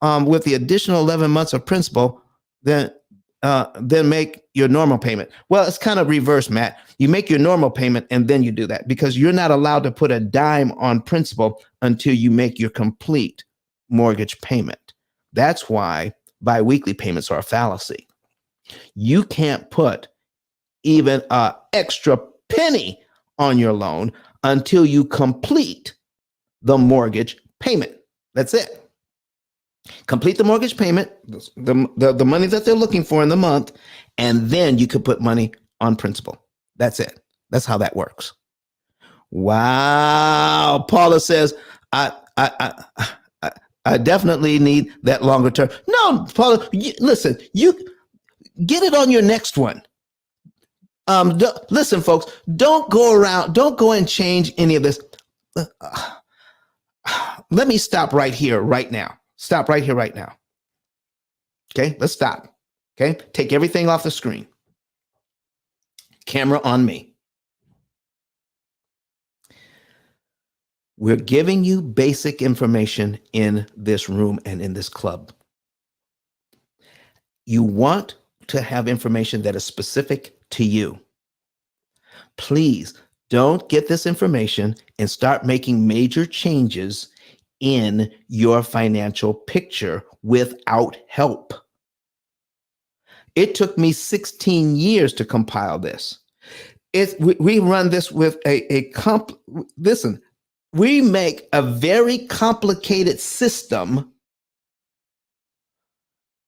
with the additional 11 months of principal, then make your normal payment. Well, it's kind of reverse, Matt. You make your normal payment and then you do that because you're not allowed to put a dime on principal until you make your complete mortgage payment. That's why biweekly payments are a fallacy. You can't put even an extra penny on your loan until you complete the mortgage payment. That's it. Complete the mortgage payment, the money that they're looking for in the month, and then you could put money on principal. That's it. That's how that works. Wow. Paula says, I definitely need that longer term. No, Paula, listen, you get it on your next one. Listen, folks, don't go and change any of this. Let me stop right here, right now. Stop right here, right now. Okay, let's stop. Okay, take everything off the screen. Camera on me. We're giving you basic information in this room and in this club. You want to have information that is specific to you. Please don't get this information and start making major changes in your financial picture without help. It took me 16 years to compile this. We run this with listen, we make a very complicated system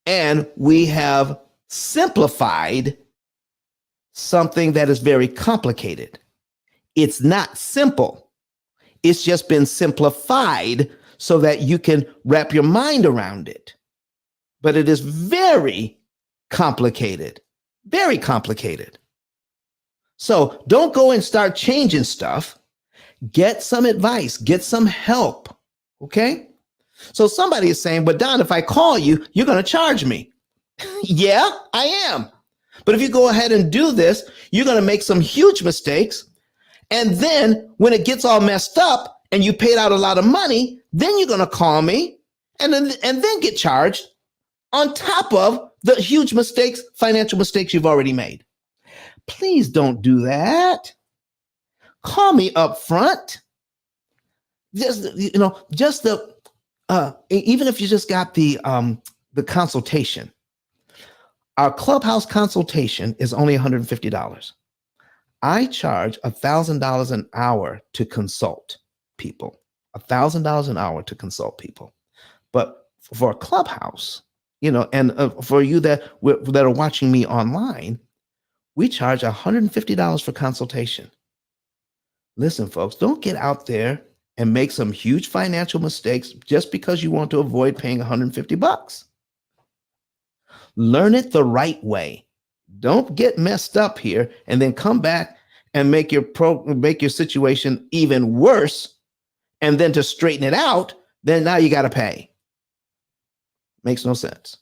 and we have simplified something that is very complicated. It's not simple. It's just been simplified so that you can wrap your mind around it. But it is very complicated, very complicated. So don't go and start changing stuff. Get some advice, get some help. Okay? So somebody is saying, but Don, if I call you, you're going to charge me. Yeah, I am. But if you go ahead and do this, you're going to make some huge mistakes. And then when it gets all messed up and you paid out a lot of money, then you're going to call me and then get charged on top of the huge mistakes, financial mistakes you've already made. Please don't do that. Call me up front. Just even if you just got the consultation. Our Clubhouse consultation is only $150. I charge $1,000 an hour to consult people. $1,000 an hour to consult people. But for a Clubhouse, and for you that are watching me online, we charge $150 for consultation. Listen, folks, don't get out there and make some huge financial mistakes just because you want to avoid paying $150. Learn it the right way. Don't get messed up here and then come back and make your situation even worse. And then to straighten it out, then now you got to pay. Makes no sense.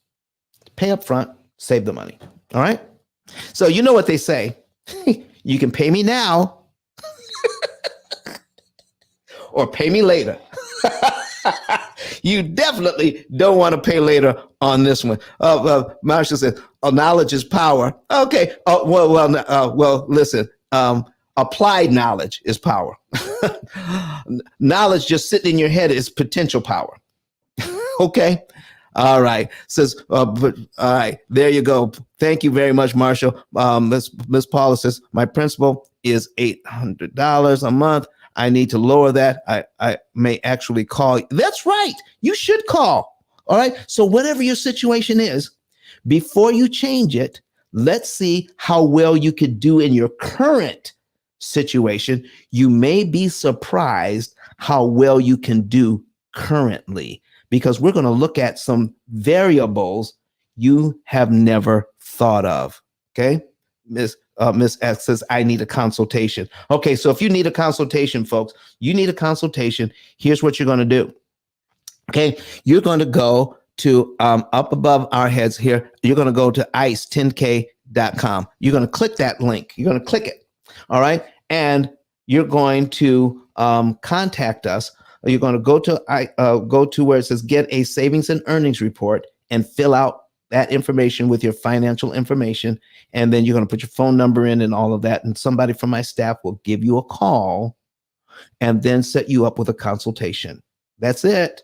Pay up front, save the money. All right. So you know what they say. You can pay me now or pay me later. You definitely don't want to pay later on this one. Marsha said, knowledge is power. Okay. Well, listen, applied knowledge is power. Knowledge just sitting in your head is potential power. Okay. All right. Says, all right, there you go. Thank you very much, Marshall. Miss Paula says, my principal is $800 a month. I need to lower that. I may actually call. That's right. You should call. All right. So whatever your situation is, before you change it, let's see how well you could do in your current situation. You may be surprised how well you can do currently, because we're going to look at some variables you have never thought of. Okay. Miss X says, I need a consultation. Okay, so if you need a consultation, folks, you need a consultation. Here's what you're going to do. Okay, you're going to go to up above our heads here. You're going to go to ice10k.com. You're going to click that link. You're going to click it. All right, and you're going to contact us. You're going to go to where it says get a savings and earnings report and fill out that information with your financial information. And then you're going to put your phone number in and all of that. And somebody from my staff will give you a call and then set you up with a consultation. That's it.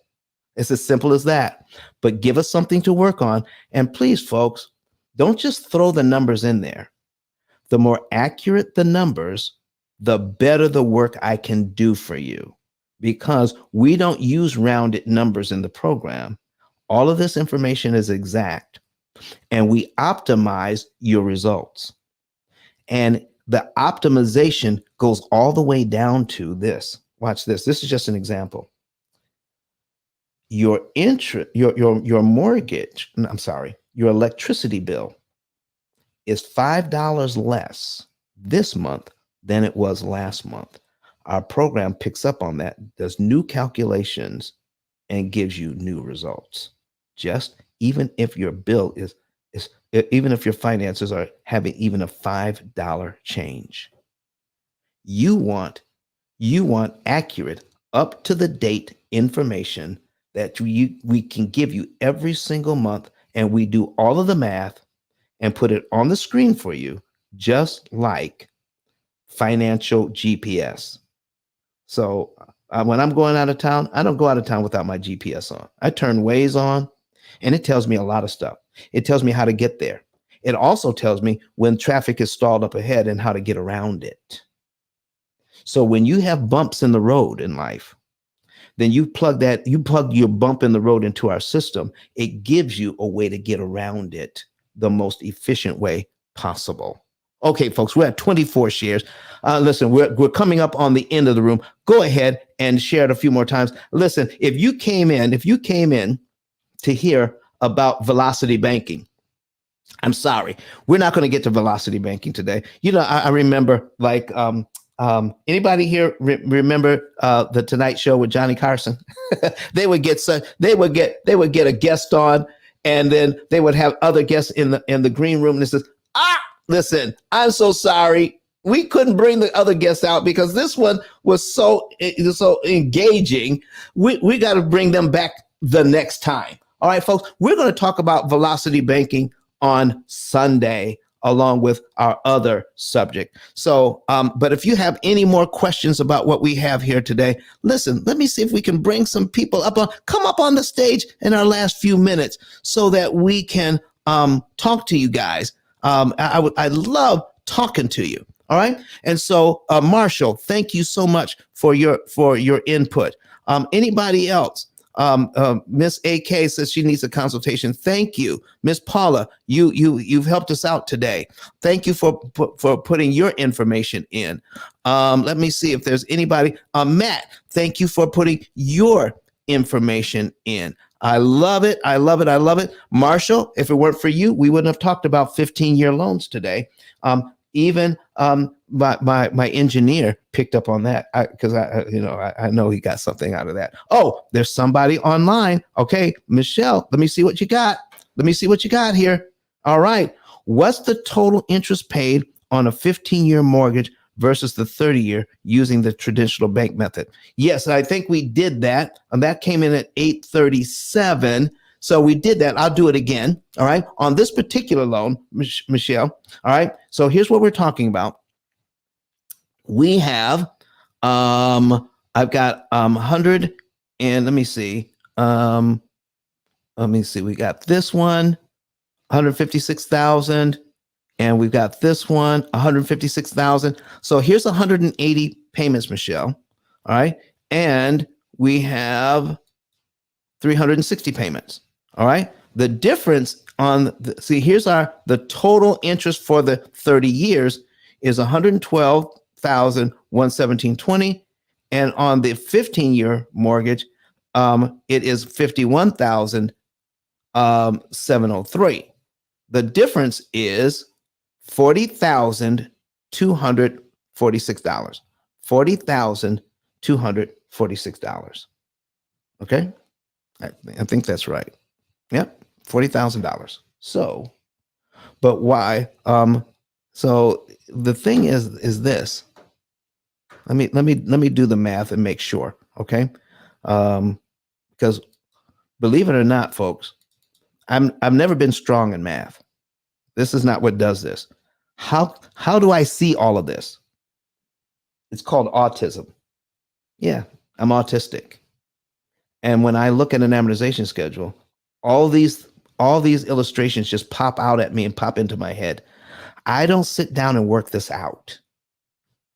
It's as simple as that. But give us something to work on. And please, folks, don't just throw the numbers in there. The more accurate the numbers, the better the work I can do for you, because we don't use rounded numbers in the program. All of this information is exact, and we optimize your results. And the optimization goes all the way down to this. Watch this. This is just an example. Your mortgage, I'm sorry, your electricity bill is $5 less this month than it was last month. Our program picks up on that, does new calculations, and gives you new results. Just even if your bill is even if your finances are having even a $5 change. You want accurate, up to the date information that we can give you every single month, and we do all of the math and put it on the screen for you, just like financial GPS. So when I'm going out of town, I don't go out of town without my GPS on. I turn Waze on, and it tells me a lot of stuff. It tells me how to get there. It also tells me when traffic is stalled up ahead and how to get around it. So when you have bumps in the road in life, then you plug your bump in the road into our system. It gives you a way to get around it the most efficient way possible. Okay, folks, we're at 24 shares. Listen, we're coming up on the end of the room. Go ahead and share it a few more times. Listen, if you came in to hear about velocity banking, I'm sorry, we're not going to get to velocity banking today. You know, I remember like anybody here remember the Tonight Show with Johnny Carson? They would get a guest on, and then they would have other guests in the green room, and it says, listen, I'm so sorry. We couldn't bring the other guests out because this one was so engaging. We got to bring them back the next time. All right, folks, we're going to talk about velocity banking on Sunday, along with our other subject. So, but if you have any more questions about what we have here today, listen, let me see if we can bring some people come up on the stage in our last few minutes so that we can talk to you guys. I love talking to you. All right. And so, Marshall, thank you so much for your input. Anybody else? Miss AK says she needs a consultation. Thank you. Miss Paula, you've helped us out today. Thank you for putting your information in. Let me see if there's anybody. Matt, thank you for putting your information in. I love it. I love it. I love it. Marshall, if it weren't for you, we wouldn't have talked about 15-year loans today. Even my engineer picked up on that because I know he got something out of that. Oh, there's somebody online. Okay, Michelle, let me see what you got. Let me see what you got here. All right. What's the total interest paid on a 15-year mortgage versus the 30-year using the traditional bank method? Yes, I think we did that. And that came in at 837. So we did that. I'll do it again. All right. On this particular loan, Michelle. All right. So here's what we're talking about. We have, I've got 100 and let me see. We got this one, 156,000. And we've got this one, 156,000. So here's 180 payments, Michelle. All right. And we have 360 payments. All right. The difference here's the total interest for the 30 years is 112,117.20. And on the 15-year mortgage, it is 51,703. The difference is $40,246. $40,246. Okay. I think that's right. Yep. $40,000. So, but why? So the thing is this. Let me do the math and make sure. Okay. Because believe it or not, folks, I've never been strong in math. This is not what does this. How do I see all of this? It's called autism. Yeah, I'm autistic. And when I look at an amortization schedule, all these illustrations just pop out at me and pop into my head. I don't sit down and work this out.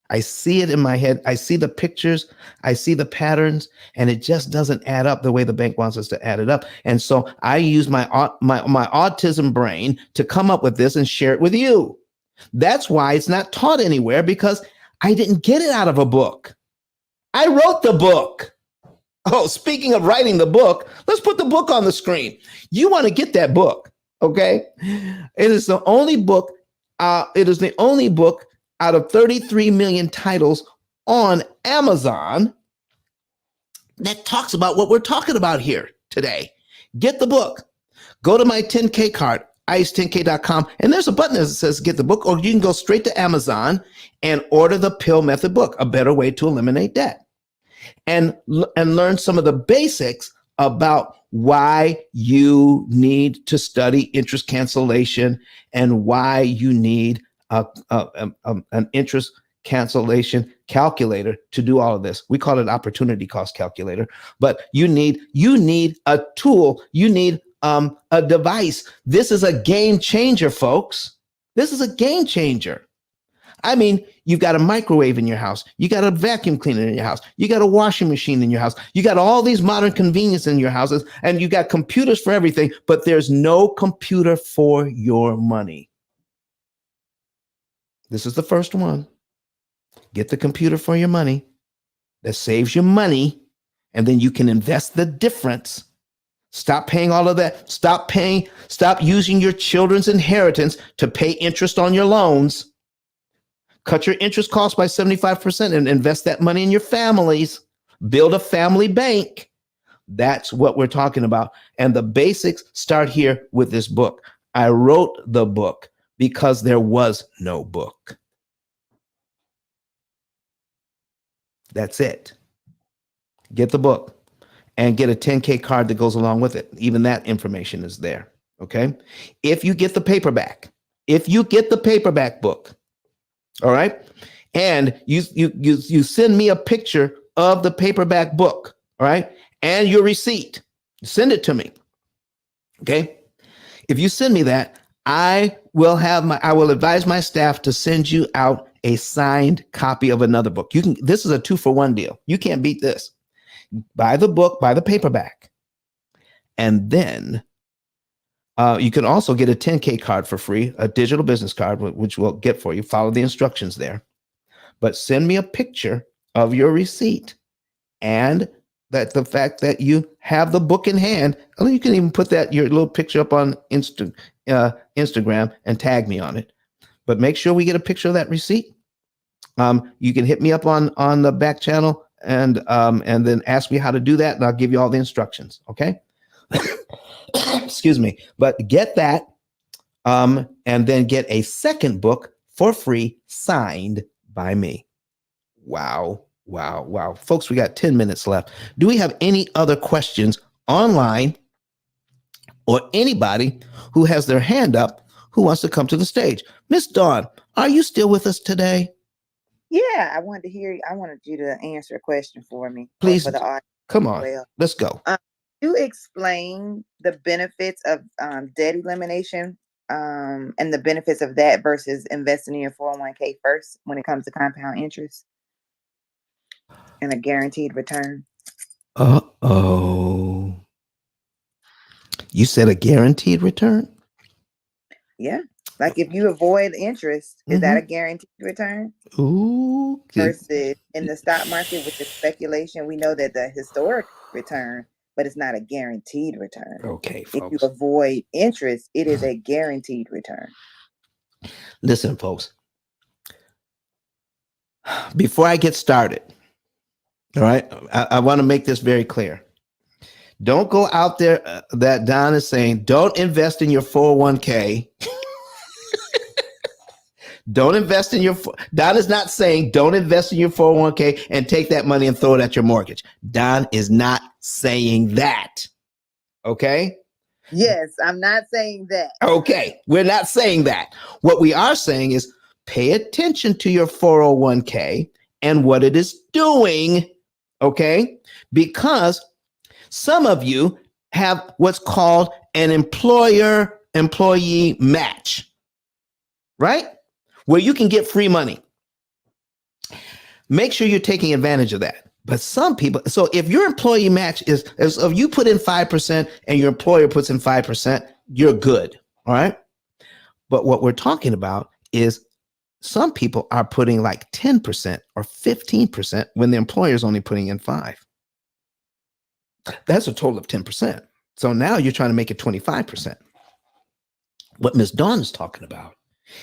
I see it in my head. I see the pictures. I see the patterns, and it just doesn't add up the way the bank wants us to add it up. And so I use my autism brain to come up with this and share it with you. That's why it's not taught anywhere, because I didn't get it out of a book. I wrote the book. Oh, speaking of writing the book, let's put the book on the screen. You want to get that book, okay? It is the only book. It is the only book out of 33 million titles on Amazon that talks about what we're talking about here today. Get the book. Go to my 10K card, ice10k.com, and there's a button that says get the book, or you can go straight to Amazon and order the P.I.L.L method book, A Better Way to Eliminate Debt. And learn some of the basics about why you need to study interest cancellation and why you need an interest cancellation calculator to do all of this. We call it opportunity cost calculator, but you need a tool. You need a device. This is a game changer, folks. This is a game changer. I mean, you've got a microwave in your house. You got a vacuum cleaner in your house. You got a washing machine in your house. You got all these modern conveniences in your houses, and you got computers for everything, but there's no computer for your money. This is the first one. Get the computer for your money that saves you money, and then you can invest the difference. Stop paying all of that. Stop using your children's inheritance to pay interest on your loans. Cut your interest costs by 75% and invest that money in your families. Build a family bank. That's what we're talking about. And the basics start here with this book. I wrote the book because there was no book. That's it. Get the book and get a 10K card that goes along with it. Even that information is there. Okay. If you get the paperback book, all right, and you send me a picture of the paperback book, all right, and your receipt, send it to me. Okay. If you send me that, I will advise my staff to send you out a signed copy of another book. This is a 2-for-1 deal. You can't beat this. Buy the book, buy the paperback. And then you can also get a 10K card for free, a digital business card, which we'll get for you. Follow the instructions there. But send me a picture of your receipt and the fact that you have the book in hand. You can even put your little picture up on Instagram and tag me on it. But make sure we get a picture of that receipt. You can hit me up on the back channel and then ask me how to do that, and I'll give you all the instructions. Okay. Excuse me. But get that, and then get a second book for free, signed by me. Wow. Folks, we got 10 minutes left. Do we have any other questions online or anybody who has their hand up who wants to come to the stage? Miss Dawn, are you still with us today? Yeah, I wanted you to answer a question for me. Please, for the audience. come on. Let's go. You explain the benefits of debt elimination and the benefits of that versus investing in your 401k first when it comes to compound interest and a guaranteed return. Uh-oh. You said a guaranteed return? Yeah. Like if you avoid interest, is that a guaranteed return? Ooh. Versus in the stock market with the speculation, we know that the historic return, but it's not a guaranteed return. Okay, folks. If you avoid interest, it is a guaranteed return. Listen, folks. Before I get started, all right, I want to make this very clear. Don't go out there that Don is saying, don't invest in your 401k. Don't invest in your, Don is not saying don't invest in your 401k and take that money and throw it at your mortgage. Don is not saying that. Okay? Yes, I'm not saying that. Okay, we're not saying that. What we are saying is pay attention to your 401k and what it is doing, okay? Because some of you have what's called an employer-employee match, right? Where you can get free money. Make sure you're taking advantage of that. But some people, so if your employee match is if you put in 5% and your employer puts in 5%, you're good. All right. But what we're talking about is some people are putting like 10% or 15% when the employer is only putting in 5%. That's a total of 10%. So now you're trying to make it 25%. What Ms. Dawn is talking about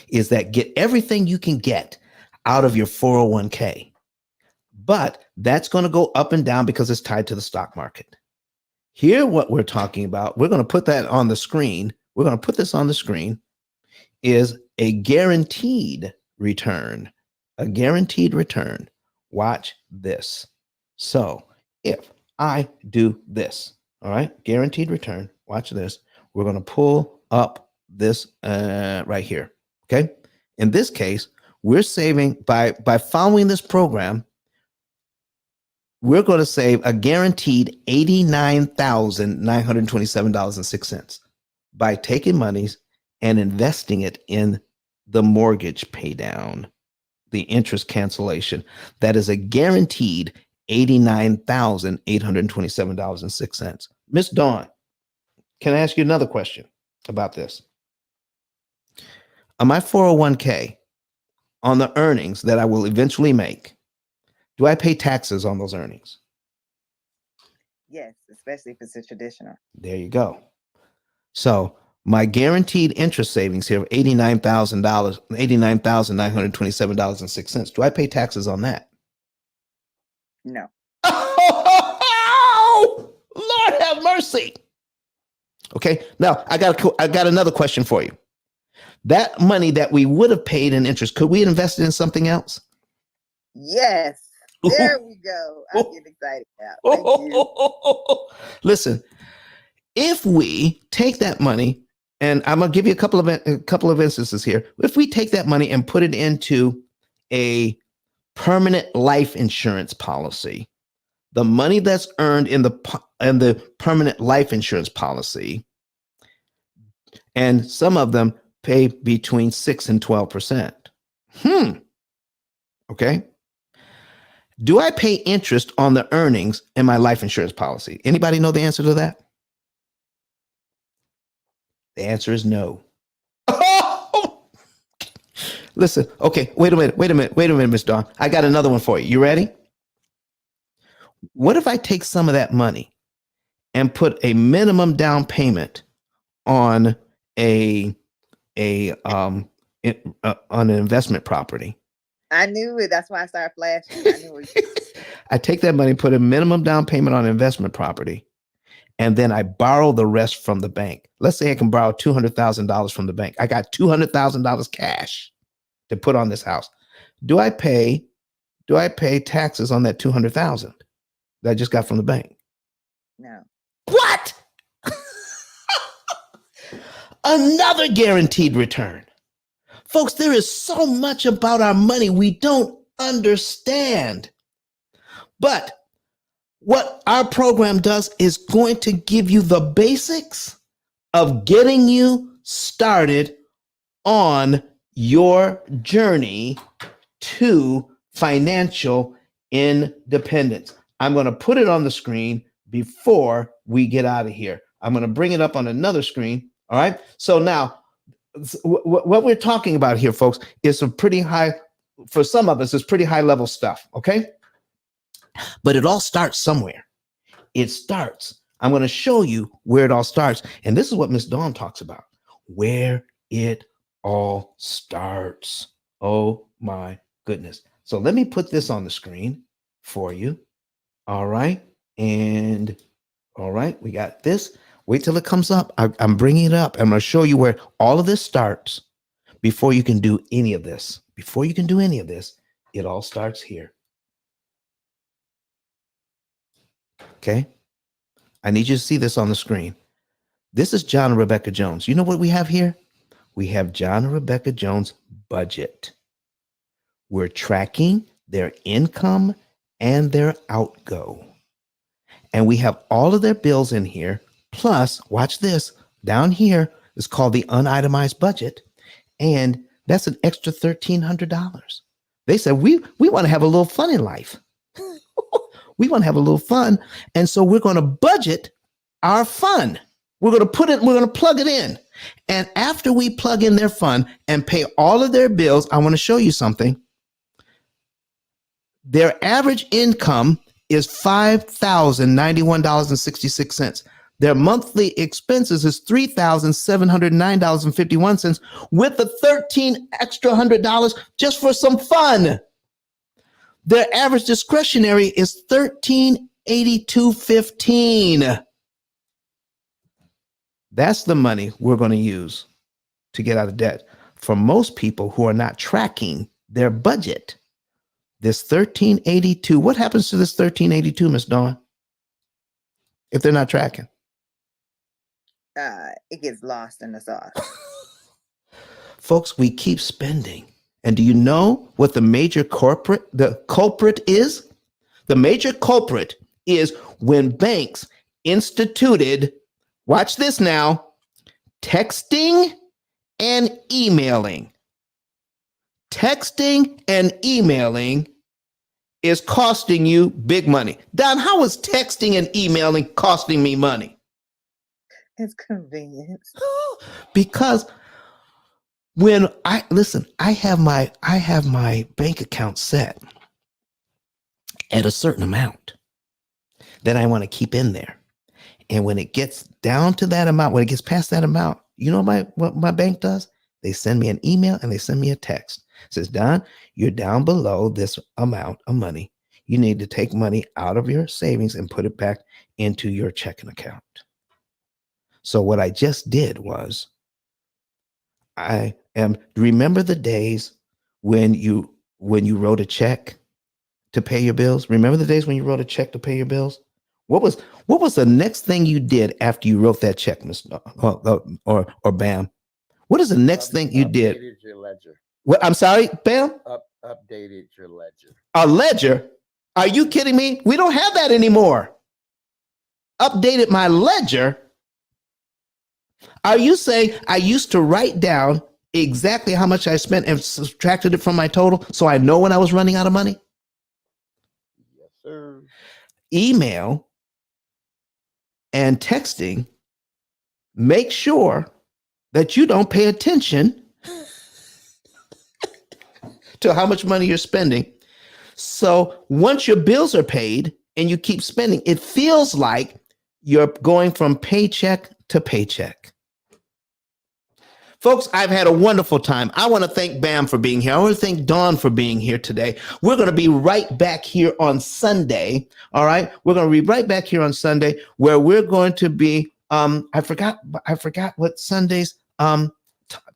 is that get everything you can get out of your 401k. But that's going to go up and down because it's tied to the stock market. Here, what we're talking about, we're going to put that on the screen. We're going to put this on the screen, is a guaranteed return. A guaranteed return. Watch this. So if I do this, all right, guaranteed return, watch this. We're going to pull up this right here, okay? In this case, we're saving, by following this program, we're going to save a guaranteed $89,927.06 by taking monies and investing it in the mortgage pay down, the interest cancellation. That is a guaranteed $89,827.06. Miss Dawn, can I ask you another question about this? On my 401k, on the earnings that I will eventually make, do I pay taxes on those earnings? Yes, especially if it's a traditional. There you go. So my guaranteed interest savings here of $89,000, $89,927.06. Do I pay taxes on that? No. Oh, Lord have mercy. Okay, now I got another question for you. That money that we would have paid in interest, could we invest it in something else? Yes. There we go. I'm getting excited now. Thank you. Listen, if we take that money, and I'm gonna give you a couple of instances here. If we take that money and put it into a permanent life insurance policy, the money that's earned in the permanent life insurance policy, and some of them pay between 6 and 12%. Okay. Do I pay interest on the earnings in my life insurance policy? Anybody know the answer to that? The answer is no. Listen, okay, wait a minute, Miss Dawn. I got another one for you. You ready? What if I take some of that money and put a minimum down payment on on an investment property? I knew it. That's why I started flashing. I knew it. I take that money, put a minimum down payment on investment property, and then I borrow the rest from the bank. Let's say I can borrow $200,000 from the bank. I got $200,000 cash to put on this house. Do I pay taxes on that $200,000 that I just got from the bank? No. What? Another guaranteed return. Folks, there is so much about our money we don't understand. But what our program does is going to give you the basics of getting you started on your journey to financial independence. I'm going to put it on the screen before we get out of here. I'm going to bring it up on another screen. All right. So now what we're talking about here, folks, is some pretty high, for some of us, it's pretty high level stuff. Okay. But it all starts somewhere. I'm going to show you where it all starts. And this is what Miss Dawn talks about, where it all starts. Oh my goodness. So let me put this on the screen for you. All right. And all right, we got this. Wait till it comes up. I'm bringing it up. I'm going to show you where all of this starts before you can do any of this. Before you can do any of this, it all starts here. Okay. I need you to see this on the screen. This is John and Rebecca Jones. You know what we have here? We have John and Rebecca Jones' budget. We're tracking their income and their outgo. And we have all of their bills in here. Plus, watch this, down here is called the unitemized budget. And that's an extra $1,300. They said, we want to have a little fun in life. We want to have a little fun. And so we're going to budget our fun. We're going to plug it in. And after we plug in their fun and pay all of their bills, I want to show you something. Their average income is $5,091.66. Their monthly expenses is $3,709.51 with the $1,300 extra just for some fun. Their average discretionary is $1,382.15. That's the money we're going to use to get out of debt. For most people who are not tracking their budget, this $1,382, what happens to this $1,382, Miss Dawn, if they're not tracking? It gets lost in the sauce. Folks, we keep spending. And do you know what the culprit is? The major culprit is when banks instituted, watch this now, texting and emailing. Texting and emailing is costing you big money. Don, how is texting and emailing costing me money? It's convenience. Because When I listen, I have my bank account set at a certain amount that I want to keep in there. And when it gets down to that amount, when it gets past that amount, you know what my bank does? They send me an email and they send me a text. It says, Don, you're down below this amount of money. You need to take money out of your savings and put it back into your checking account. So what I just did was remember the days when you wrote a check to pay your bills? Remember the days when you wrote a check to pay your bills? What was the next thing you did after you wrote that check, or Bam? What is the next thing you did? Updated your ledger. What? I'm sorry, Bam. Updated your ledger. A ledger? Are you kidding me? We don't have that anymore. Updated my ledger? Are you saying I used to write down exactly how much I spent and subtracted it from my total so I know when I was running out of money? Yes, sir. Email and texting make sure that you don't pay attention to how much money you're spending. So once your bills are paid and you keep spending, it feels like you're going from paycheck to paycheck. Folks, I've had a wonderful time. I want to thank Bam for being here. I want to thank Dawn for being here today. We're going to be right back here on Sunday. All right. We're going to be right back here on Sunday where we're going to be, I forgot what Sunday's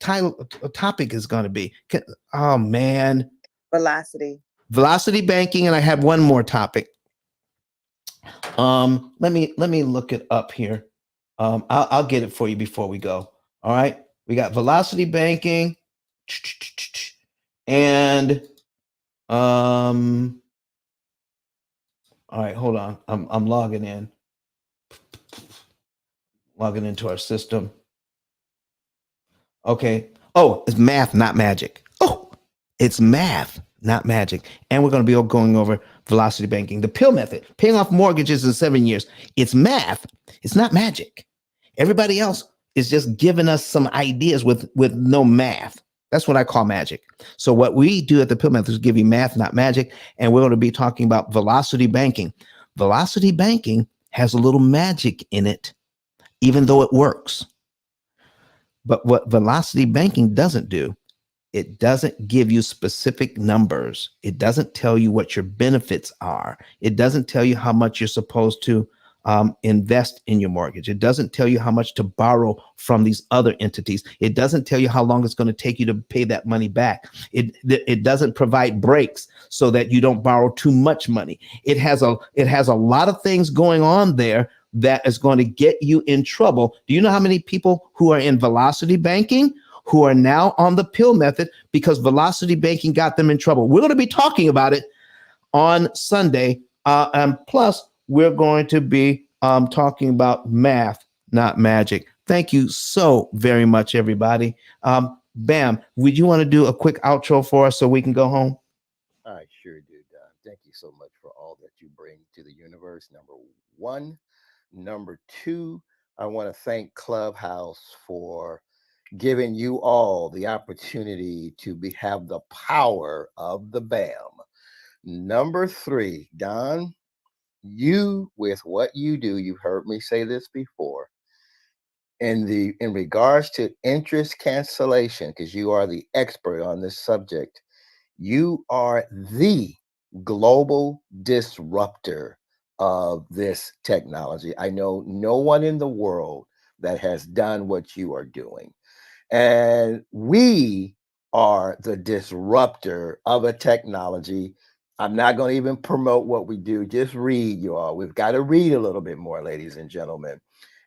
topic is going to be. Oh man. Velocity banking. And I have one more topic. Let me look it up here. I'll get it for you before we go. All right. We got velocity banking and all right, hold on. I'm logging in. Logging into our system. Okay. Oh, it's math, not magic. Oh, it's math, not magic. And we're going to be going over velocity banking, the P.I.L.L method, paying off mortgages in 7 years. It's math. It's not magic. Everybody else is just giving us some ideas with no math. That's what I call magic. So what we do at the P.I.L.L method is give you math, not magic. And we're going to be talking about velocity banking. Velocity banking has a little magic in it, even though it works. But what velocity banking doesn't do, it doesn't give you specific numbers. It doesn't tell you what your benefits are. It doesn't tell you how much you're supposed to invest in your mortgage. It doesn't tell you how much to borrow from these other entities. It doesn't tell you how long it's going to take you to pay that money back. It doesn't provide breaks so that you don't borrow too much money. It has a lot of things going on there that is going to get you in trouble. Do you know how many people who are in velocity banking who are now on the P.I.L.L method because velocity banking got them in trouble? We're going to be talking about it on Sunday. And plus, we're going to be talking about math, not magic. Thank you so very much, everybody. Bam, would you want to do a quick outro for us so we can go home? I sure do, Don. Thank you so much for all that you bring to the universe, number one. Number two, I want to thank Clubhouse for giving you all the opportunity to have the power of the BAM. Number three, Don, you with what you do, you've heard me say this before, in regards to interest cancellation, because you are the expert on this subject, you are the global disruptor of this technology. I know no one in the world that has done what you are doing. And we are the disruptor of a technology. I'm not going to even promote what we do. Just read, you all. We've got to read a little bit more, ladies and gentlemen.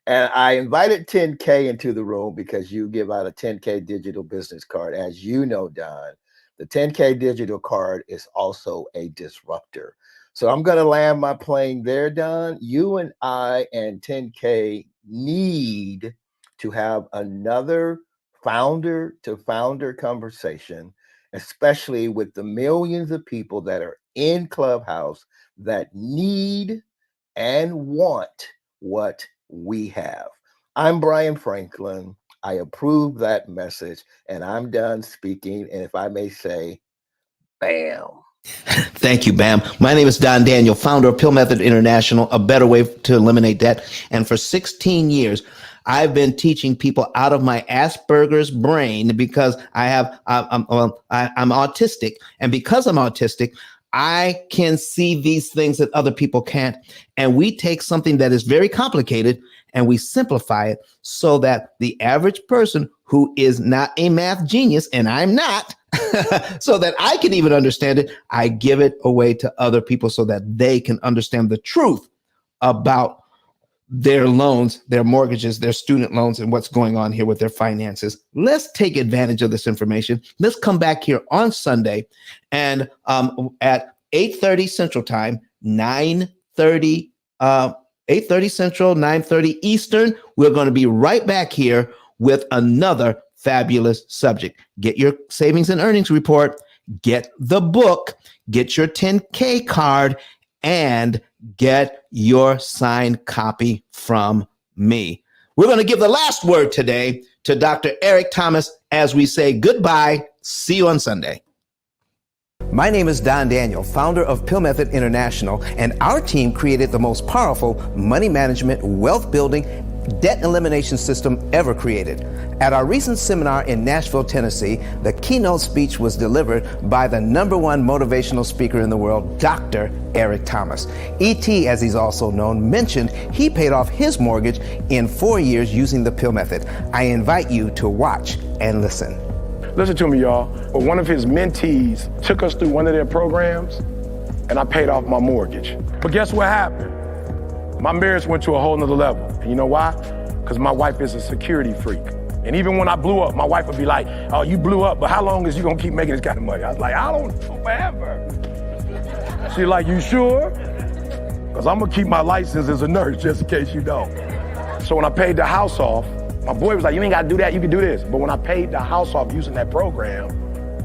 And I invited 10K into the room because you give out a 10K digital business card. As you know, Don, the 10K digital card is also a disruptor. So I'm going to land my plane there, Don. You and I and 10K need to have another founder to founder conversation, especially with the millions of people that are in Clubhouse that need and want what we have. I'm Brian Franklin. I approve that message, and I'm done speaking. And if I may say, bam. Thank you, Bam. My name is Don Daniel, founder of P.I.L.L Method International, a better way to eliminate debt. And for 16 years, I've been teaching people out of my Asperger's brain because I'm autistic. And because I'm autistic, I can see these things that other people can't. And we take something that is very complicated and we simplify it so that the average person who is not a math genius, and I'm not, so that I can even understand it, I give it away to other people so that they can understand the truth about their loans, their mortgages, their student loans, and what's going on here with their finances. Let's take advantage of this information. Let's come back here on Sunday and at 8:30 Central Time, 8:30 Central, 9:30 Eastern, we're going to be right back here with another fabulous subject. Get your savings and earnings report, get the book, get your 10K card, and get your signed copy from me. We're going to give the last word today to Dr. Eric Thomas as we say goodbye. See you on Sunday. My name is Don Daniel, founder of P.I.L.L Method International, and our team created the most powerful money management, wealth building, debt elimination system ever created. At our recent seminar in Nashville, Tennessee, the keynote speech was delivered by the #1 motivational speaker in the world, Dr. Eric Thomas. E.T., as he's also known, mentioned he paid off his mortgage in 4 years using the P.I.L.L Method. I invite you to watch and listen. Listen to me, y'all. But one of his mentees took us through one of their programs, and I paid off my mortgage. But guess what happened? My marriage went to a whole nother level. And you know why? Because my wife is a security freak. And even when I blew up, my wife would be like, oh, you blew up, but how long is you gonna keep making this kind of money? I was like, I don't know, forever. She's like, you sure? Because I'm gonna keep my license as a nurse just in case you don't. So when I paid the house off, my boy was like, you ain't gotta do that, you can do this. But when I paid the house off using that program,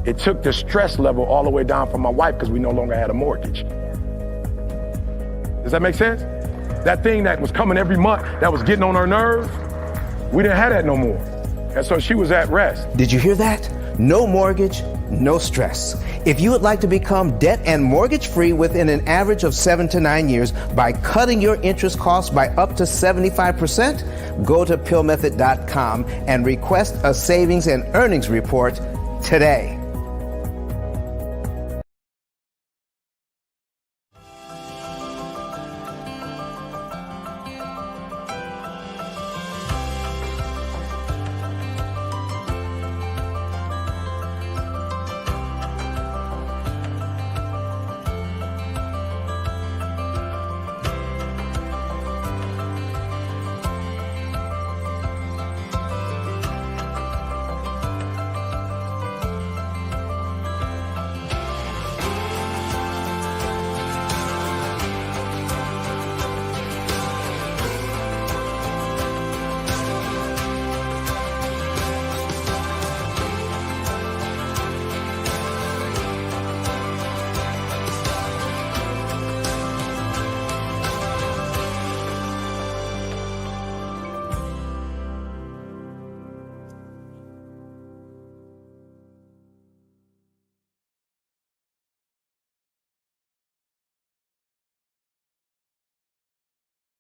it took the stress level all the way down for my wife because we no longer had a mortgage. Does that make sense? That thing that was coming every month, that was getting on her nerve, we didn't have that no more. And so she was at rest. Did you hear that? No mortgage, no stress. If you would like to become debt and mortgage free within an average of 7 to 9 years by cutting your interest costs by up to 75%, go to pillmethod.com and request a savings and earnings report today.